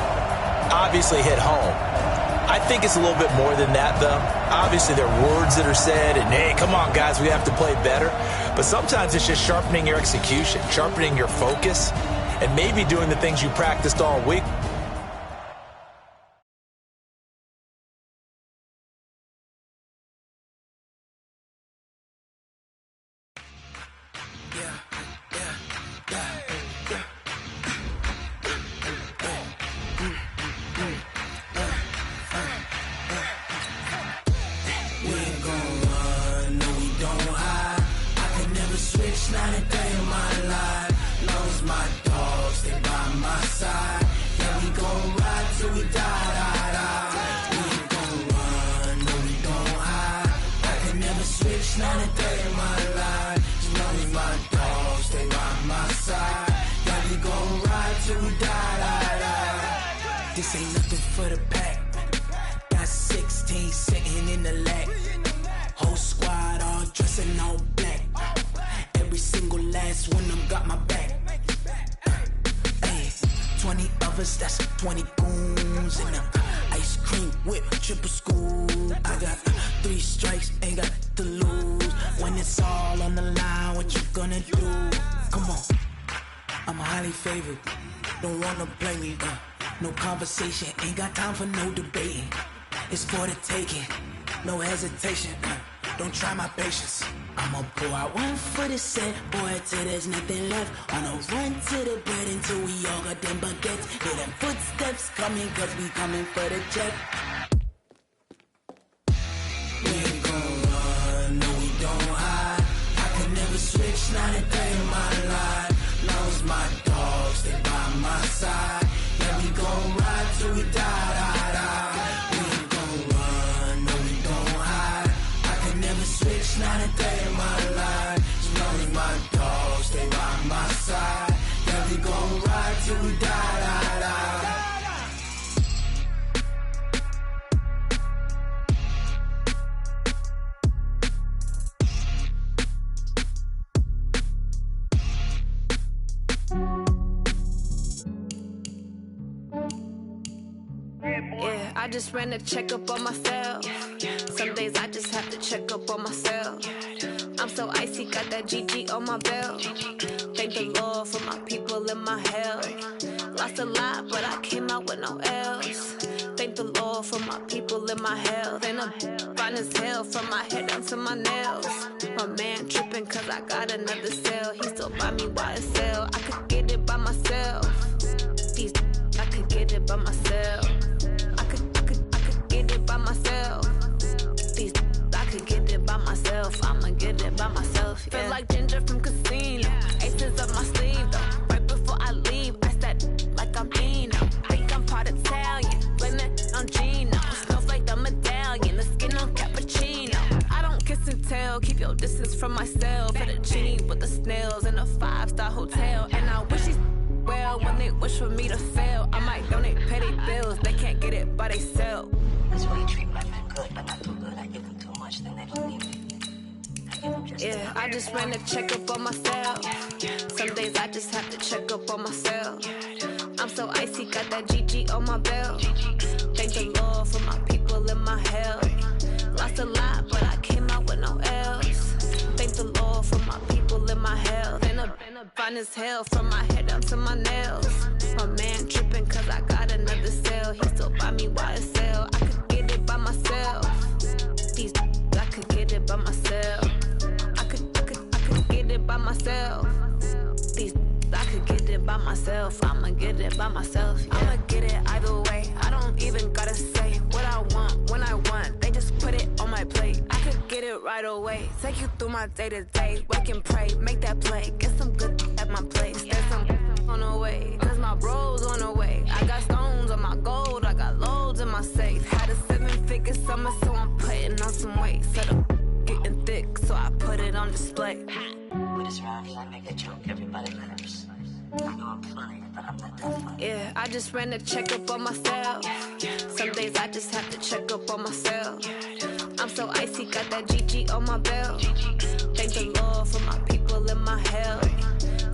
obviously hit home. I think it's a little bit more than that, though. Obviously, there are words that are said, and, hey, come on, guys, we have to play better. But sometimes it's just sharpening your execution, sharpening your focus, and maybe doing the things you practiced all week. not a day in my life. Long as my dogs stay by my side. Yeah, we gon' ride till we die. We ain't gon' run, no, we don't hide. I can never switch, not a day in my life. As long as my dogs stay by my side. Yeah, we gon' ride till we die. This ain't nothing for the pack. Got 16 sitting in the lag. Whole squad all dressing all black. Every single last one of them got my back. 20 of us, that's 20 goons in them. Ice cream whip, triple scoop. I got 3 strikes, ain't got to lose. When it's all on the line, what you gonna do? Come on, I'm highly favored. Don't wanna play me, no conversation, ain't got time for no debating. It's for the taking, no hesitation. Don't try my patience. I'ma pour out one for the set, boy, till there's nothing left. On a run to the bread until we all got them baguettes. Hear them footsteps coming, cause we coming for the check. We ain't gon' run, no, we don't hide. I can never switch, not a day in my life. Long as my dogs stay by my side. Yeah, we gon' ride till we die. We ain't gon' run, no, we don't hide. I can never switch, not a day in my life. As long as my dogs stay by my side. Yeah, we gon' ride till we die. Yeah, I just ran a checkup on myself. Some days I just have to check up on myself. I'm so icy, got that GG on my belt. Thank the Lord for my people in my health. Lost a lot, but I came out with no L's. Thank the Lord for my people in my health. And I'm fine as hell from my head down to my nails. My man tripping cause I got another cell. He still buy me YSL. I could get it by myself. These I could get it by myself. I could get it by myself. These I could get it by myself. I'ma get it by myself. Yeah. Feel like Ginger from Casino. Aces up my sleeve though. Right before I leave, I said like I'm Dino. Think I'm part Italian. Blame it on Gino. Snowflake the medallion. The skin on cappuccino. I don't kiss and tell. Keep your distance from myself. For the genie with the snails in a 5-star hotel. And I wish these well when they wish for me to fail. I might donate petty bills. They can't get it by they sell. That's why you treat my men good, but not too good. I give them too much, then they don't need me. Yeah, I just ran a checkup on myself. Some days I just have to check up on myself. I'm so icy, got that GG on my belt. Thank the Lord for my people in my health. Lost a lot, but I came out with no L's. Thank the Lord for my people in my health. And I'm fine as hell from my head down to my nails. My man tripping cause I got another cell. He still buy me YSL. I could get it by myself. These I could get it by myself. I could get it by myself. These I could get it by myself. I'ma get it by myself. Yeah. I'ma get it either way. I don't even gotta say what I want when I want. They just put it on my plate. I could get it right away. Take you through my day to day. Wake and pray, make that play. Get some good at my place. There's some on the way. Cause my bros on the way. I got stones on my gold. I got loads in my safe. Had a 7-figure summer, so I'm putting on some weight. Set up getting thick, so I put it on display. With this round here, I make a joke, everybody laughs. I know I'm funny, but I'm not that funny. Yeah, I just ran a checkup on myself. Some days I just have to check up on myself. I'm so icy, got that GG on my belt. Thank the Lord for my people in my health.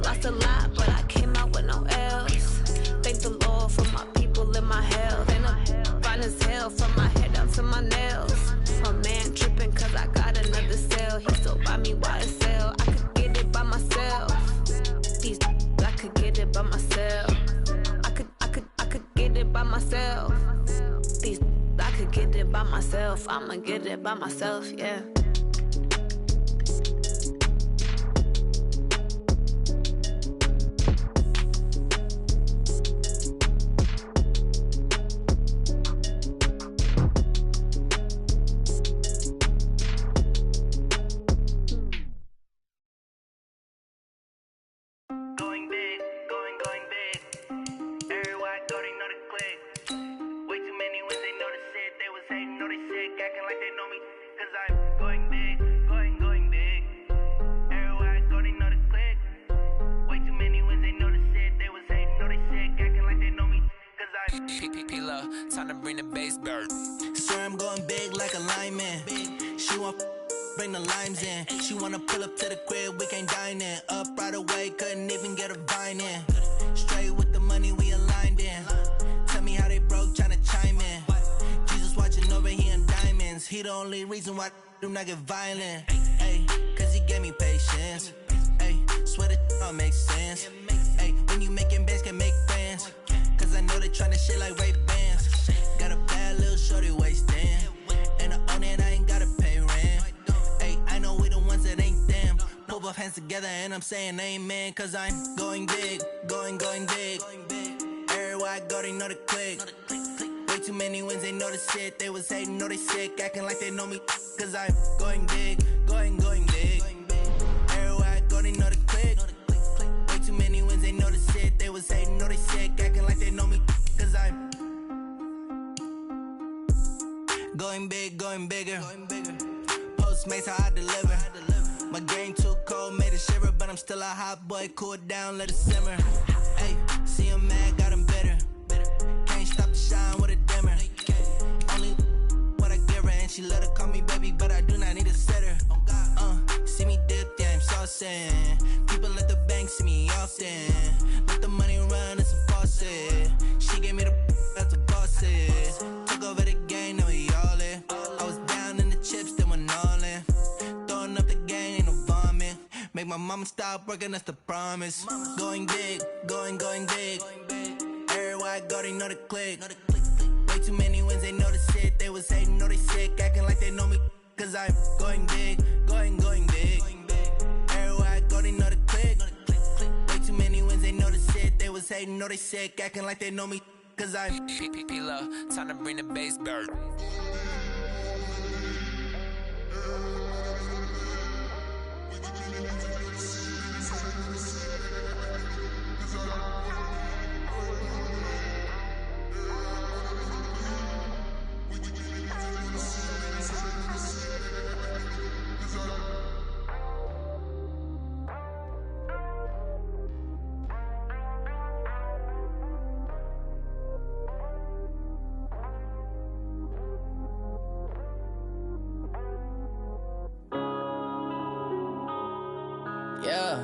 Lost a lot, but I came out with no L's. Thank the Lord for my people in my health. And I'm fine as hell from my head down to my nails. My man tripping cause I got another cell. He still buy me YSL. I could get it by myself. These I could get it by myself. I could get it by myself. These I could get it by myself. I'ma get it by myself, yeah. bring the limes in. She wanna pull up to the crib, we can't dine in. Up right away, couldn't even get a vine in. Straight with the money we aligned in. Tell me how they broke, tryna chime in. Jesus watching over, he in diamonds. He the only reason why I do not get violent. Ay, cause he gave me patience. Ay, swear that all makes sense. Ay, when you making bands, can make friends. Cause I know they tryna shit like Ray-Bans. Got a bad little shorty wasting. And I own it, I ain't gotta pay rent. Ay, I know we the ones that ain't them. Pull both hands together and I'm saying amen. Cause I'm going big, going big. Everywhere I go, they know the click. Way too many wins, they know the shit. They was hating, know they sick, acting like they know me. Cause I'm going big, going big. Everywhere I go, they know the click. Way too many wins, they know the shit. They was hating, know they sick, acting like they know me. Cause I'm going big, going bigger. Postmates, how I deliver. My game too cold, made it shiver. But I'm still a hot boy, cool it down, let it simmer. Hey, see him mad, got him bitter. Can't stop the shine with a dimmer. Only what I give her, and she let her call me baby, but I do not need a sitter. See me dip, yeah, I'm saucing. People at the bank see me often. Let the money run, it's a faucet. She gave me the that's a bosses. Took over the game, now we all in. I was down in the chips, then went all in. Throwing up the game, ain't no vomit. Make my mama stop working, that's the promise. Going big, going big. Everywhere I go, they know the click. Way too many wins, they know the shit. They was hating, know they sick, acting like they know me. Cause I'm going big, going big. Everywhere I go, they know the click. Way too many wins, they know the shit. They was hating, know they sick, acting like they know me. Cause I'm P-P-P-Love, time to bring the bass bird. Yeah.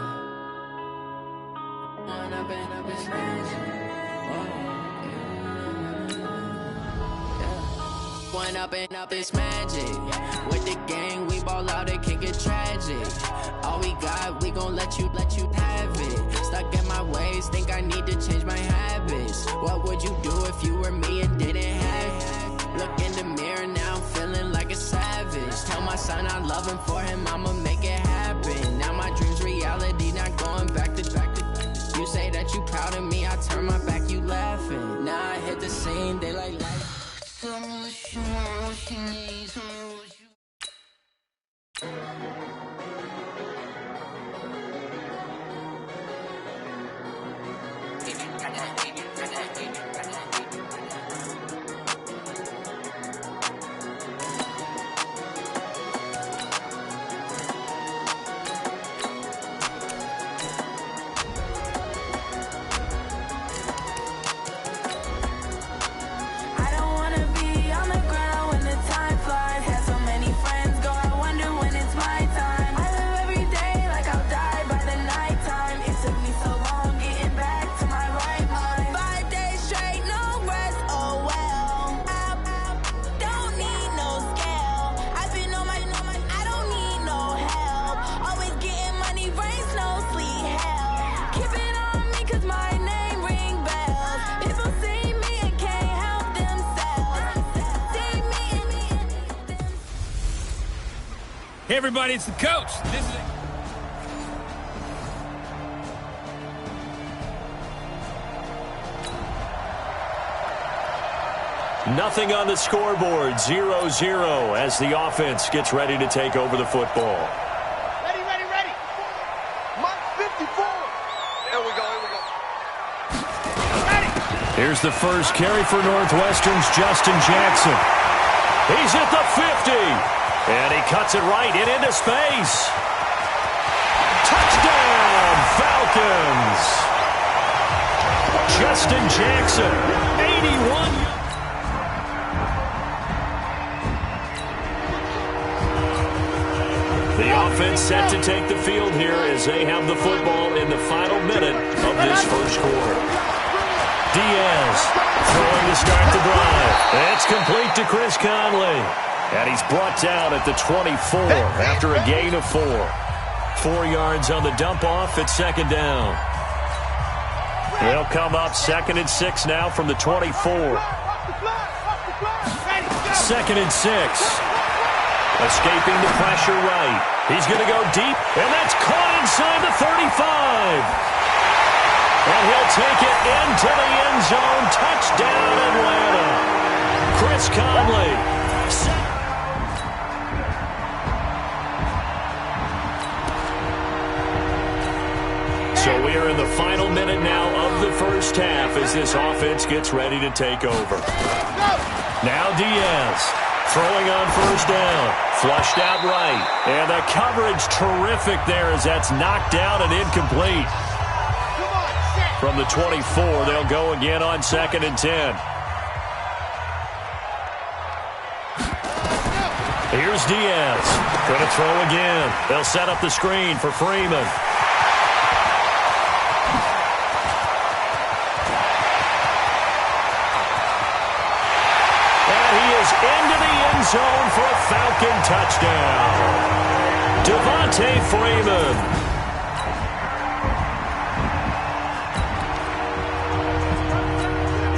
One up and up is magic. With the gang, we ball out, it can get tragic. All we got, we gon' let you have it. Stuck in my ways, think I need to change my habits. What would you do if you were me and didn't have it? Look in the mirror now, I'm feeling like a savage. Tell my son I love him, for him I'ma make it happen. Now my dream's reality, not going back to. You say that you proud of me, I turn my back, you laughing. Now I hit the scene, they like tell me what you want, what you need, tell me what you Hey, everybody, it's the coach. This is Nothing on the scoreboard, 0-0 as the offense gets ready to take over the football. Ready. Mark 54. Here we go. Ready. Here's the first carry for Northwestern's Justin Jackson. He's at the 50. And he cuts it right into space. Touchdown, Falcons! Justin Jackson, 81. offense set to take the field here as they have the football in the final minute of this first quarter. Diaz throwing to start the drive. It's complete to Chris Conley. And he's brought down at the 24 after a gain of 4. 4 yards on the dump-off at second down. They'll come up 2nd and 6 now from the 24. 2nd and 6. Escaping the pressure right. He's going to go deep, and that's caught inside the 35. And he'll take it into the end zone. Touchdown, Atlanta. Chris Conley. So we are in the final minute now of the first half as this offense gets ready to take over. Now Diaz throwing on first down. Flushed out right. And the coverage terrific there as that's knocked down and incomplete. From the 24, they'll go again on 2nd and 10. Here's Diaz. Going to throw again. They'll set up the screen for Freeman. Into the end zone for a Falcon touchdown. Devontae Freeman.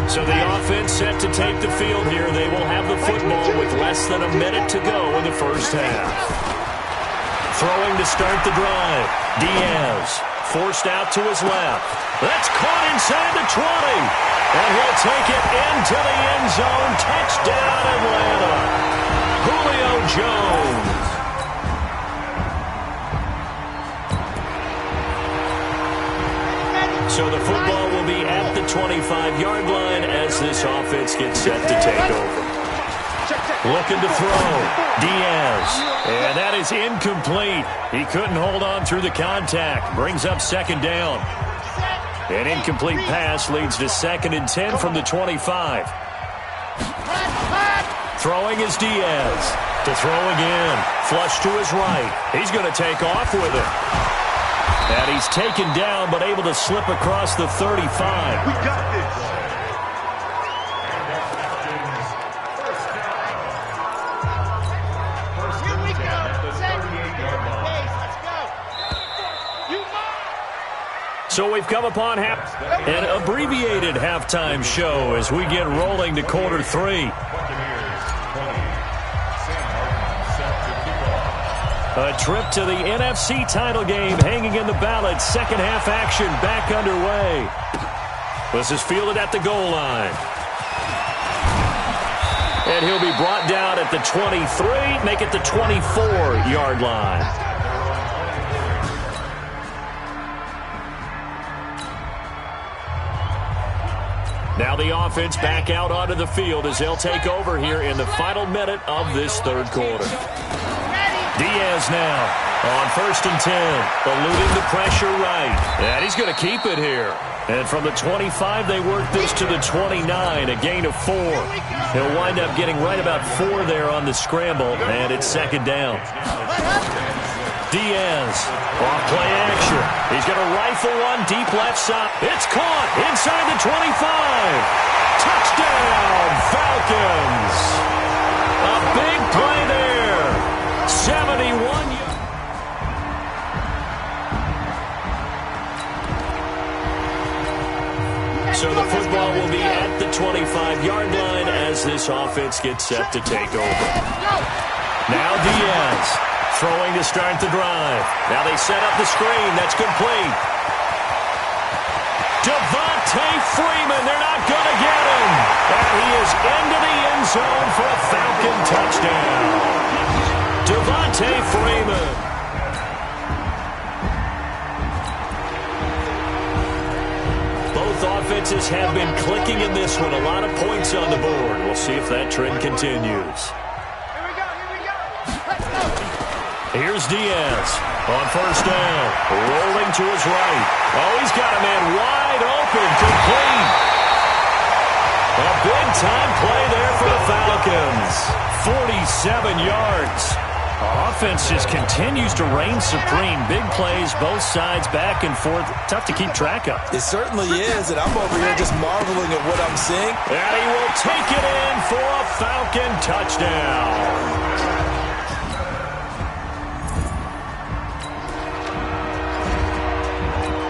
So the offense set to take the field here. They will have the football with less than a minute to go in the first half. Throwing to start the drive. Diaz forced out to his left. That's caught inside the 20. And he'll take it into the end zone. Touchdown, Atlanta. Julio Jones. So the football will be at the 25-yard line as this offense gets set to take over. Looking to throw. Diaz. And that is incomplete. He couldn't hold on through the contact. Brings up second down. An incomplete pass leads to 2nd and 10 from the 25. Throwing is Diaz. To throw again. Flush to his right. He's going to take off with it. And he's taken down but able to slip across the 35. We got this. So we've come upon an abbreviated halftime show as we get rolling to quarter 3. A trip to the NFC title game hanging in the balance. Second half action back underway. This is fielded at the goal line. And he'll be brought down at the 23, make it the 24-yard line. Now the offense back out onto the field as they'll take over here in the final minute of this third quarter. Diaz now on 1st and 10, eluding the pressure right. And he's going to keep it here. And from the 25, they work this to the 29, a gain of 4. He'll wind up getting right about 4 there on the scramble, and it's second down. Diaz, off play action. He's going to rifle one deep left side. It's caught inside the 25. Touchdown, Falcons. A big play there. 71 yards. So the football will be at the 25-yard line as this offense gets set to take over. Now Diaz. Throwing to start the drive. Now they set up the screen. That's complete. Devontae Freeman. They're not going to get him. And he is into the end zone for a Falcon touchdown. Devontae Freeman. Both offenses have been clicking in this one. A lot of points on the board. We'll see if that trend continues. Here's Diaz on first down, rolling to his right. Oh, he's got a man wide open, complete. A big-time play there for the Falcons. 47 yards. Offense just continues to reign supreme. Big plays, both sides, back and forth. Tough to keep track of. It certainly is, and I'm over here just marveling at what I'm seeing. And he will take it in for a Falcon touchdown.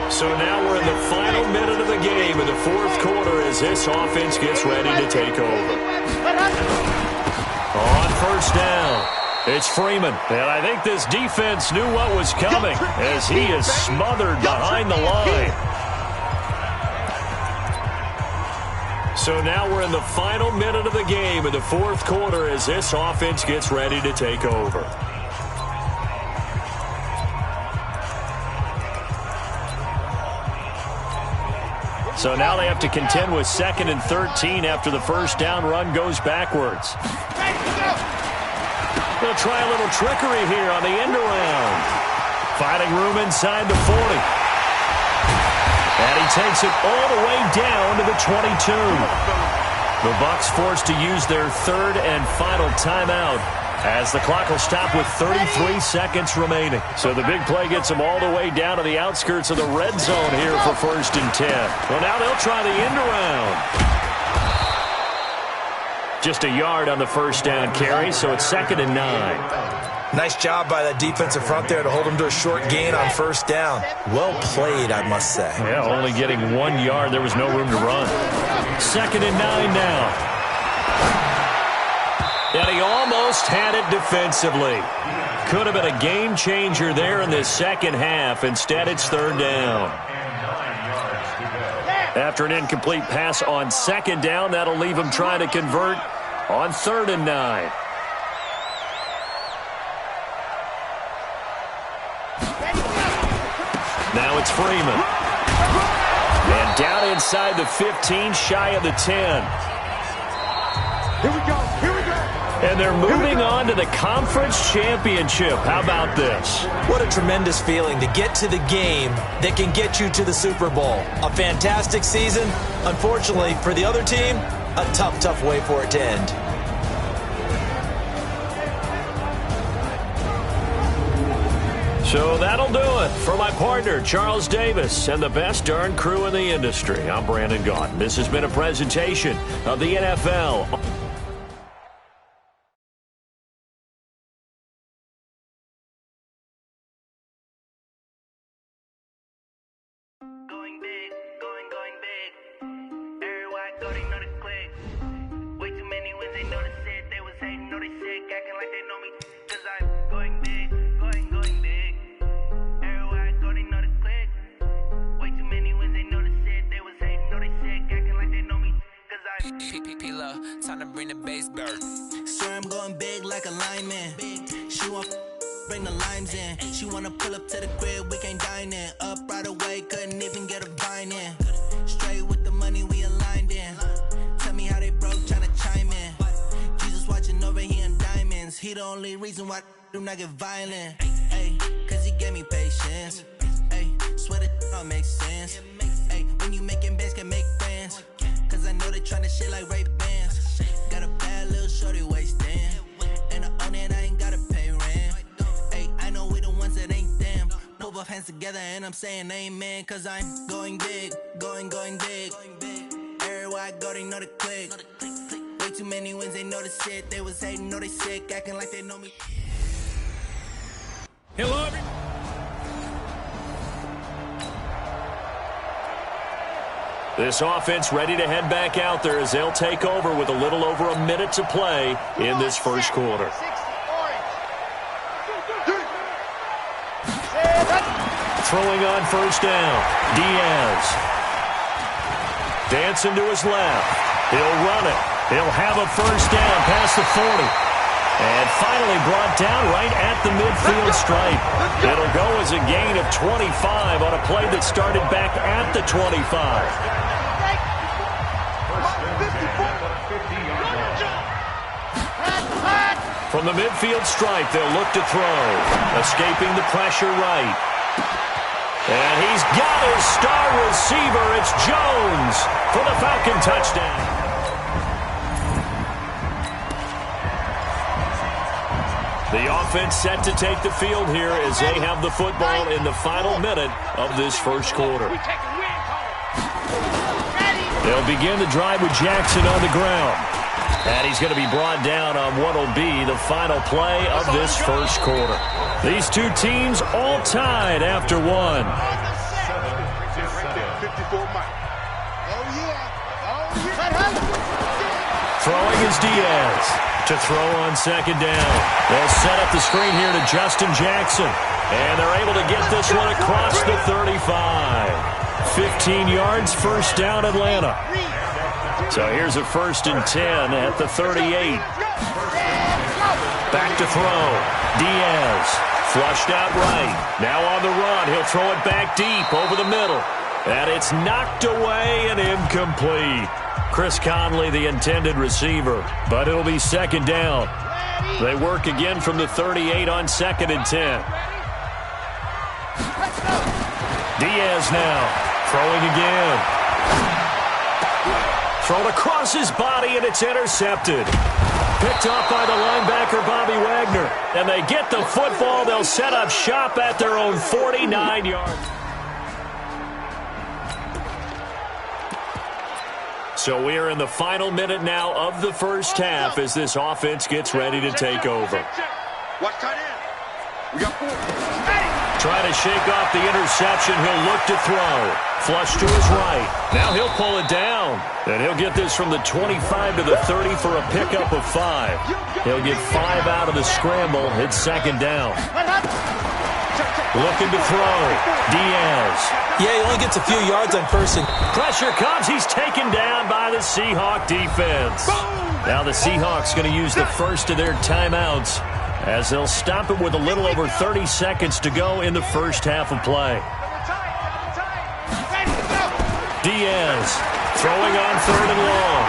So now we're in the final minute of the game in the fourth quarter as this offense gets ready to take over. On first down, it's Freeman. And I think this defense knew what was coming as he is smothered behind the line. So now we're in the final minute of the game in the fourth quarter as this offense gets ready to take over. So now they have to contend with 2nd and 13 after the first down run goes backwards. They'll try a little trickery here on the end around. Finding room inside the 40. And he takes it all the way down to the 22. The Bucs forced to use their third and final timeout as the clock will stop with 33 seconds remaining. So the big play gets them all the way down to the outskirts of the red zone here for 1st and 10. Well, now they'll try the end around. Just a yard on the first down carry, so it's 2nd and 9. Nice job by that defensive front there to hold him to a short gain on first down. Well played, I must say. Yeah, only getting 1 yard. There was no room to run. 2nd and 9 now. And he almost had it defensively. Could have been a game changer there in this second half. Instead, it's 3rd down. After an incomplete pass on 2nd down, that'll leave him trying to convert on 3rd and 9. Now it's Freeman. And down inside the 15, shy of the 10. Here we go. Here we go. And they're moving on to the conference championship. How about this? What a tremendous feeling to get to the game that can get you to the Super Bowl. A fantastic season. Unfortunately, for the other team, a tough, tough way for it to end. So that'll do it for my partner, Charles Davis, and the best darn crew in the industry. I'm Brandon Gaudin. This has been a presentation of the NFL. Time to bring the bass bird. Swear I'm going big like a lineman. She want bring the limes in. She wanna pull up to the crib, we can't dine in. Up right away, couldn't even get a vine in. Straight with the money we aligned in. Tell me how they broke, tryna chime in. Jesus watching over here in diamonds. He the only reason why I do not get violent. Ay, cause he gave me patience. Ay, swear that don't make sense. Ay, when you making bands can make friends. Cause I know they tryna shit like Ray Bans. Got a bad little shorty wasting. And I own it, I ain't gotta pay rent. Ay, I know we the ones that ain't them. Put both hands together and I'm saying amen. Cause I'm going big, going big. Everywhere I go, they know the click. Way too many wins, they know the shit. They was hating, know they sick, acting like they know me. Hello, everyone. This offense ready to head back out there as they'll take over with a little over a minute to play in this first quarter. Throwing on first down, Diaz. Dancing to his left. He'll run it. He'll have a first down past the 40. And finally brought down right at the midfield stripe. It'll go as a gain of 25 on a play that started back at the 25. From the midfield stripe, they'll look to throw. Escaping the pressure right. And he's got his star receiver. It's Jones for the Falcon touchdown. The offense set to take the field here as they have the football in the final minute of this first quarter. They'll begin the drive with Jackson on the ground. And he's going to be brought down on what will be the final play of this first quarter. These two teams all tied after one. Throwing is Diaz to throw on second down. They'll set up the screen here to Justin Jackson. And they're able to get this one across the 35. 15 yards, first down Atlanta. So here's a 1st and 10 at the 38. Back to throw. Diaz flushed out right. Now on the run. He'll throw it back deep over the middle. And it's knocked away and incomplete. Chris Conley, the intended receiver, but it'll be second down. They work again from the 38 on 2nd and 10. Diaz now throwing again. Thrown across his body, and it's intercepted. Picked off by the linebacker, Bobby Wagner. And they get the football. They'll set up shop at their own 49 yards. So we are in the final minute now of the first half as this offense gets ready to take over. Trying to shake off the interception. He'll look to throw. Flush to his right. Now he'll pull it down. And he'll get this from the 25 to the 30 for a pickup of 5. He'll get 5 out of the scramble. It's second down. Looking to throw. Diaz. Yeah, he only gets a few yards on first. Pressure comes. He's taken down by the Seahawk defense. Now the Seahawks going to use the first of their timeouts as they'll stop it with a little over 30 seconds to go in the first half of play. Diaz throwing on 3rd and long.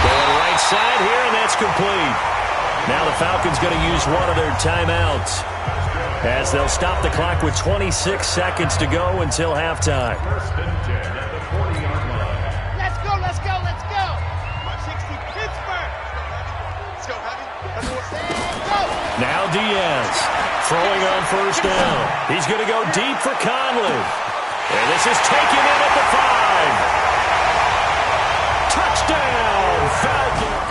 Going right side here, and that's complete. Now the Falcons going to use one of their timeouts as they'll stop the clock with 26 seconds to go until halftime. Let's go, let's go, let's go. 60 Pittsburgh. Let's go, honey. Now Diaz throwing on 1st down. He's going to go deep for Conley. And this is taken in at the 5. Touchdown, Falcons.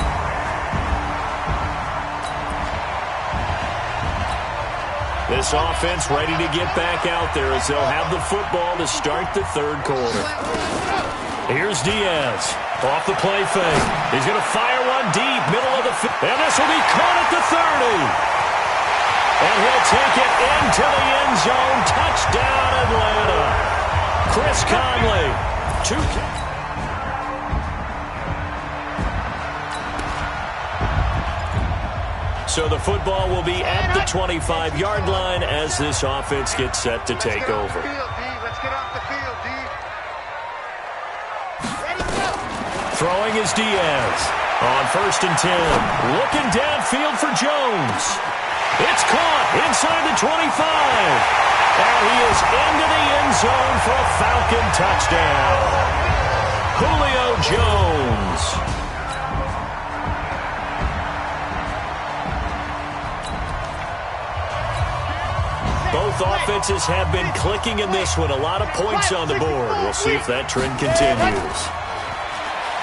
This offense ready to get back out there as they'll have the football to start the 3rd quarter. Here's Diaz off the play fake. He's going to fire one deep, middle of the field. And this will be caught at the 30. And he'll take it into the end zone. Touchdown, Atlanta. Chris Conley. So the football will be at the 25-yard line as this offense gets set to take over. Let's get off the field, D. Throwing is Diaz on 1st and 10. Looking downfield for Jones. It's caught inside the 25. And he is into the end zone for a Falcon touchdown. Julio Jones. Both offenses have been clicking in this one. A lot of points on the board. We'll see if that trend continues.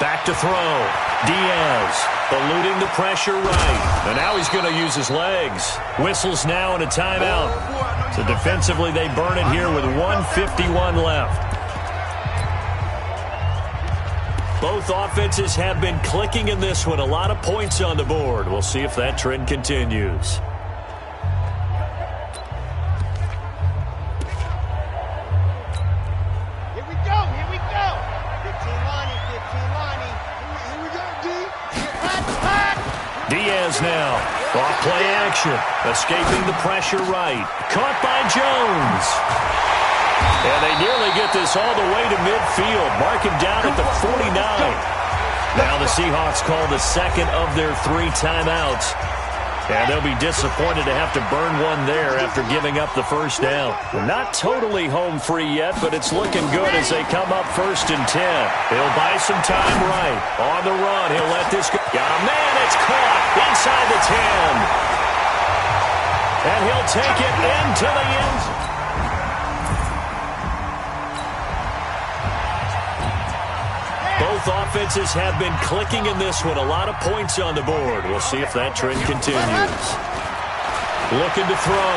Back to throw. Diaz eluding the pressure right. And now he's going to use his legs. Whistles now and a timeout. So defensively they burn it here with 1:51 left. Both offenses have been clicking in this one. A lot of points on the board. We'll see if that trend continues. Diaz now, off play action, escaping the pressure right, caught by Jones. And they nearly get this all the way to midfield, mark him down at the 49. Now the Seahawks call the 2nd of their 3 timeouts. And they'll be disappointed to have to burn one there after giving up the 1st down. Not totally home free yet, but it's looking good as they come up 1st and 10. He'll buy some time right. On the run, he'll let this go. Got a man, it's caught inside the 10. And he'll take it into the end zone. Both offenses have been clicking in this one. A lot of points on the board. We'll see if that trend continues. Looking to throw.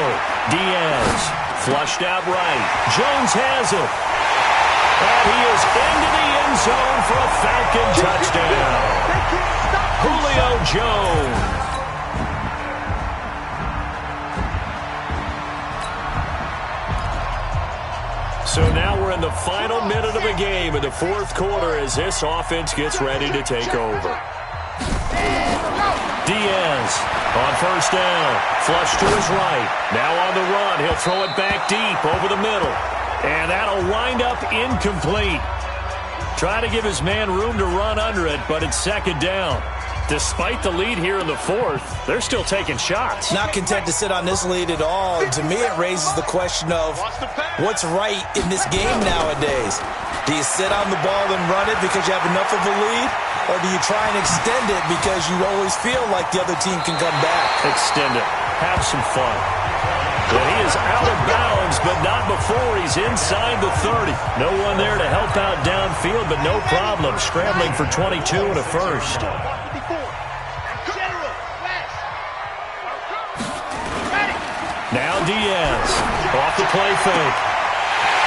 Diaz. Flushed out right. Jones has it. And he is into the end zone for a Falcon touchdown. Julio Jones. So now we're in the final minute of the game in the fourth quarter as this offense gets ready to take over. Diaz on first down. Flush to his right. Now on the run. He'll throw it back deep over the middle. And that'll wind up incomplete. Trying to give his man room to run under it, but it's second down. Despite the lead here in the fourth, they're still taking shots. Not content to sit on this lead at all. And to me, it raises the question of what's right in this game nowadays. Do you sit on the ball and run it because you have enough of a lead? Or do you try and extend it because you always feel like the other team can come back? Extend it. Have some fun. Well, he is out of bounds, but not before he's inside the 30. No one there to help out downfield, but no problem. Scrambling for 22 and a first. Now Diaz off the play fake.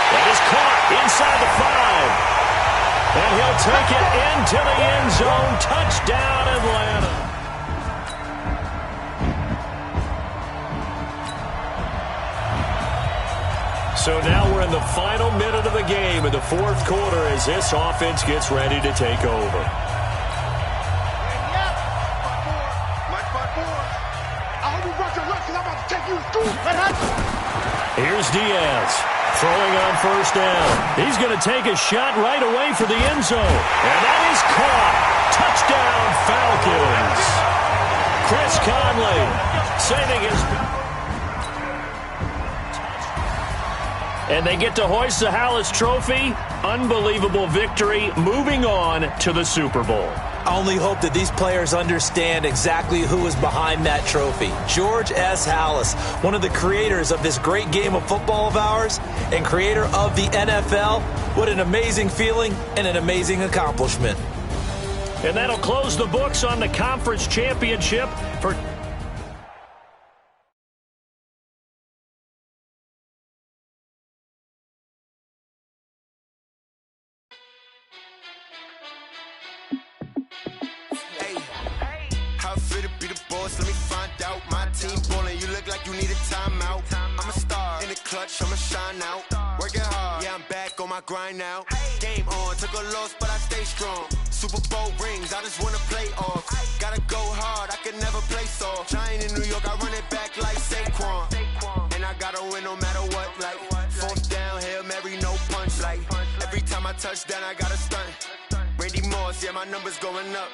That is caught inside the 5. And he'll take it into the end zone. Touchdown, Atlanta. So now we're in the final minute of the game in the fourth quarter as this offense gets ready to take over. Here's Diaz throwing on first down. He's going to take a shot right away for the end zone. And that is caught. Touchdown, Falcons. Chris Conley saving his... And they get to hoist the Hallis Trophy. Unbelievable victory. Moving on to the Super Bowl. I only hope that these players understand exactly who is behind that trophy. George S. Hallis, one of the creators of this great game of football of ours and creator of the NFL. What an amazing feeling and an amazing accomplishment. And that'll close the books on the conference championship for... Let me find out my team ballin'. You look like you need a timeout. I'm a star in the clutch, I'ma shine out. Working hard, yeah, I'm back on my grind now. Game on, took a loss, but I stay strong. Super Bowl rings, I just wanna play off. Gotta go hard, I can never play soft. Giant in New York, I run it back like Saquon. And I gotta win no matter what, like fourth down, Hail Mary, no punch. Like every time I touch down, I gotta stunt. Randy Moss, yeah, my numbers going up.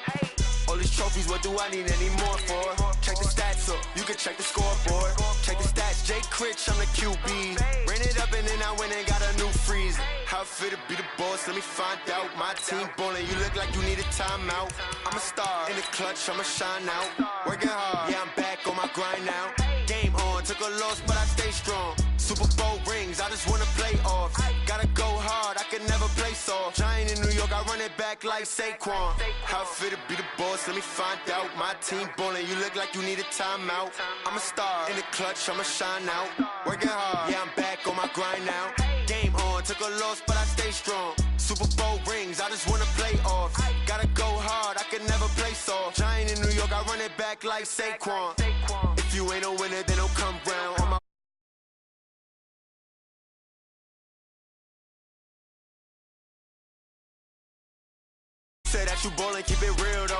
All these trophies, what do I need any more for? Check the stats up, you can check the scoreboard. Check the stats, Jake Critch, I'm the QB. Ran it up and then I went and got a new freeze. How it feel to be the boss, let me find out. My team ballin', you look like you need a timeout. I'm a star in the clutch, I'ma shine out. Working hard, yeah, I'm back on my grind now. Game on, took a loss, but I stay strong. Super Bowl rings, I just wanna play off. Gotta go hard, I can never play soft. Giant in New York, I run it back like Saquon. How it feel to be the boss, let me find out. My team ballin', you look like you need a timeout. I'm a star in the clutch, I'ma shine out. Working hard, yeah, I'm back on my grind now. Game on, took a loss, but I stay strong. Super Bowl rings, I just wanna play off. Gotta go hard, I can never play soft. Giant in New York, I run it back like Saquon. If you ain't a winner, then don't come round. On my say that you ballin', keep it real though.